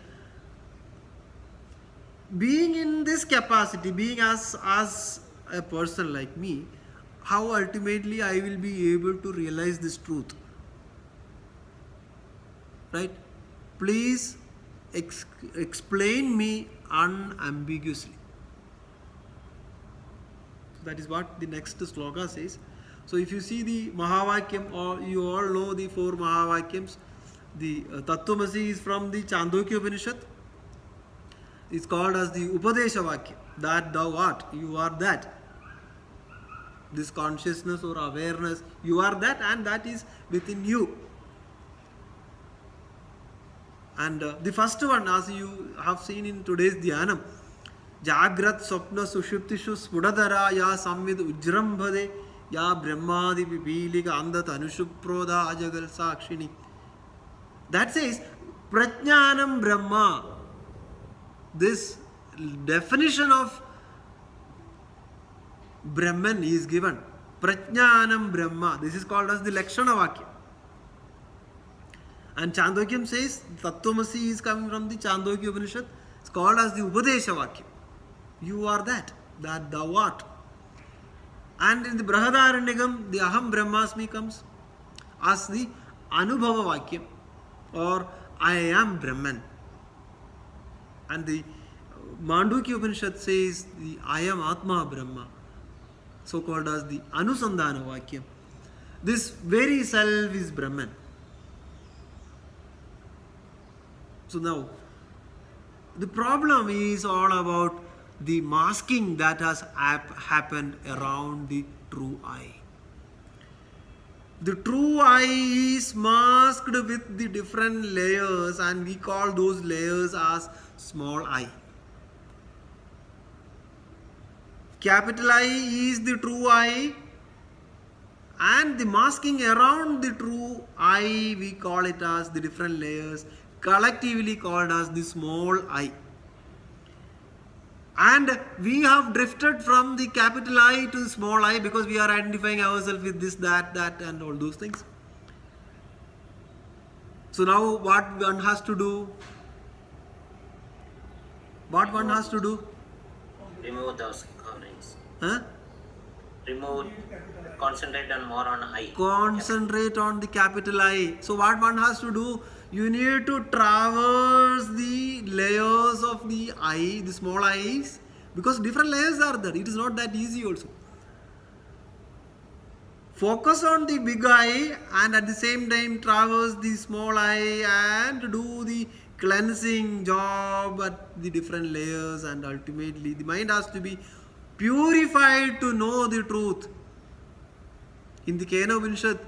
A: being in this capacity, being as a person like me, how ultimately I will be able to realize this truth? Right? Please explain me unambiguously. That is what the next sloka says. So if you see the Mahavakyam, or you all know the 4 Mahavakyams, the Tattwamasi is from the Chandogya Upanishad. It's called as the Upadesha Vakya, that thou art, you are that. This consciousness or awareness, you are that, and that is within you. And the first one, as you have seen in today's Dhyanam, Jagrat Swapna Sushuptishu Spudadara Ya Samvid Ujrambhade Ya Brahmadi Pipilika Andat Anushuproda Ajagal Sakshini. That says Prajnanam Brahma. This definition of Brahman is given. Prajnanam Brahma. This is called as the Lakshana Vakya. And Chandokyam says Tattwamasi is coming from the Chandogya Upanishad. It's called as the Upadesha Vakya. You are that thou art. And in the Brahadaranyakam, the Aham Brahmasmi comes as the Anubhava Vakya, or I am Brahman. And the Mandukya Upanishad says the I am Atma Brahma, so called as the Anusandhana Vakyam. This very self is Brahman. So now, the problem is all about the masking that has happened around the true I. The true I is masked with the different layers, and we call those layers as small I. Capital I is the true I, and the masking around the true I, we call it as the different layers, collectively called as the small I. And we have drifted from the capital I to the small I because we are identifying ourselves with this, that, and all those things. So now what one has to do? What one has to do?
E: Remove those coverings.
A: Huh?
E: Remove, concentrate on more on I.
A: Concentrate on the capital I. So what one has to do? You need to traverse the layers of the I, the small I's, because different layers are there. It is not that easy also. Focus on the big I and at the same time traverse the small I and do the cleansing job at the different layers, and ultimately the mind has to be purified to know the truth. In the Kena Upanishad,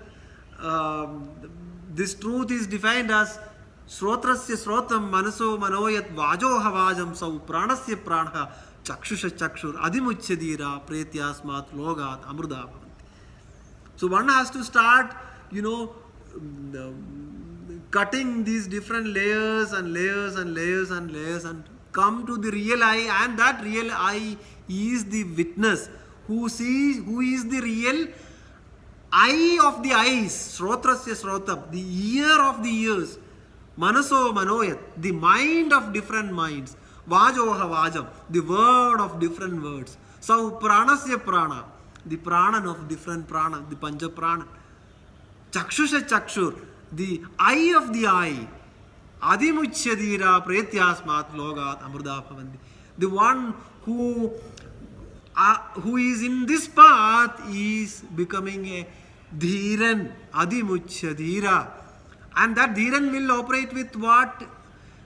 A: this truth is defined as Shrotrasya Shrotam Manaso Manoyat Vajoha Vajam Sau Pranasya Pranaha Chakshusha Chakshur Adimuchadira Pretyasmat Logat Amruda Bhavanti. So one has to start, cutting these different layers and layers and layers and layers and come to the real I, and that real I is the witness who is the real eye of the eyes, Shrotrasya Shrotam, the ear of the ears, Manaso Manoyat, the mind of different minds, Vajoha Vajam, the word of different words, Sau Pranasya Prana, the prana of different prana, the Pancha Prana, Chakshusha Chakshur, the eye of the eye, Adimuchadira Pretyasmat Logat Amruda Bhavanti, the one who is in this path is becoming a Dhiran, Adimuchadira. And that Dhiran will operate with what?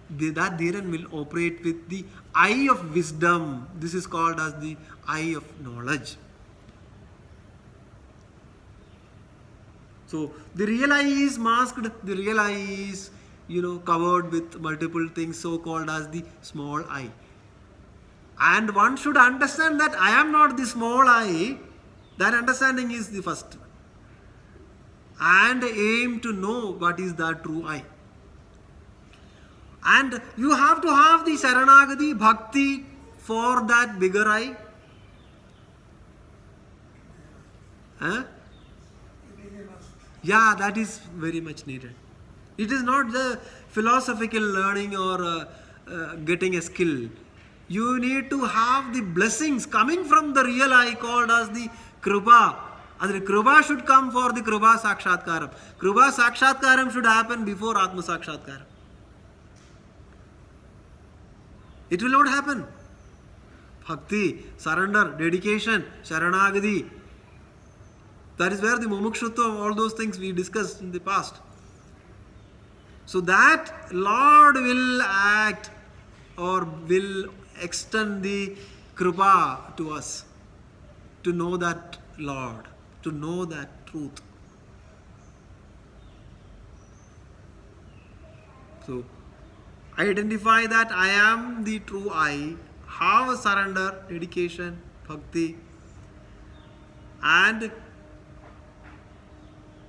A: That Dhiran will operate with the eye of wisdom. This is called as the eye of knowledge. So the real eye is masked, the real eye is, covered with multiple things, so called as the small eye. And one should understand that I am not the small I. That understanding is the first one. And aim to know what is the true I. And you have to have the Sharanagati, Bhakti for that bigger I. Huh? Yeah, that is very much needed. It is not the philosophical learning or getting a skill. You need to have the blessings coming from the real I called as the Kripa. And the Kripa should come for the Kripa Sakshatkaram. Kripa Sakshatkaram should happen before Atma Sakshatkaram. It will not happen. Bhakti, surrender, dedication, Sharanagati. That is where the mumukshutva, all those things we discussed in the past. So that Lord will act or will extend the Kripa to us to know that Lord, to know that truth. So identify that I am the true I, have a surrender, dedication, bhakti, and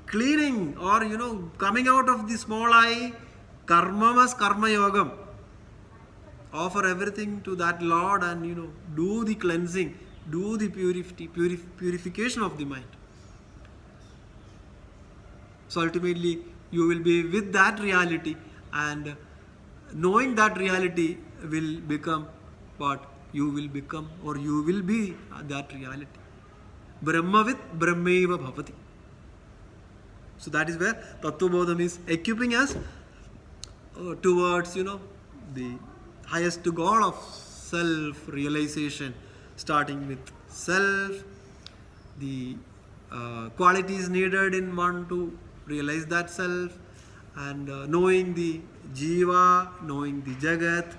A: cleaning or coming out of the small I, karmamas karma yogam. Offer everything to that Lord and do the cleansing, do the purification of the mind. So ultimately you will be with that reality, and knowing that reality will become what you will become, or you will be that reality. Brahmavit Brahmeva Bhavati. So that is where Tattwabodha is equipping us towards the highest goal of self-realization, starting with self, the qualities needed in one to realize that self, and knowing the Jiva, knowing the Jagat,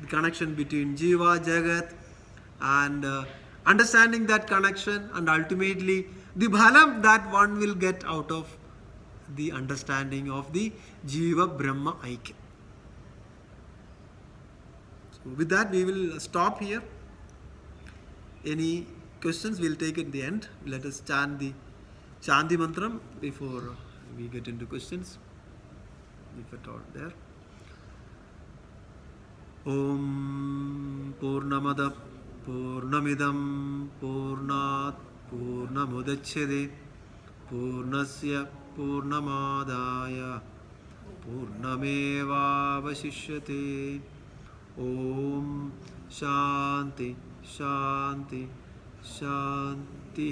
A: the connection between Jiva, Jagat, and understanding that connection, and ultimately the bhalam that one will get out of the understanding of the Jiva Brahma Aikya. So with that we will stop here. Any questions we'll take at the end. Let us chant the Chanti Mantram before we get into questions, if at all there. Om Purnamada Purnamidam Purnat Purnamudachyate Purnasya Purnamadaya Purnameva Vasishyate. Om Shanti Shanti Shanti.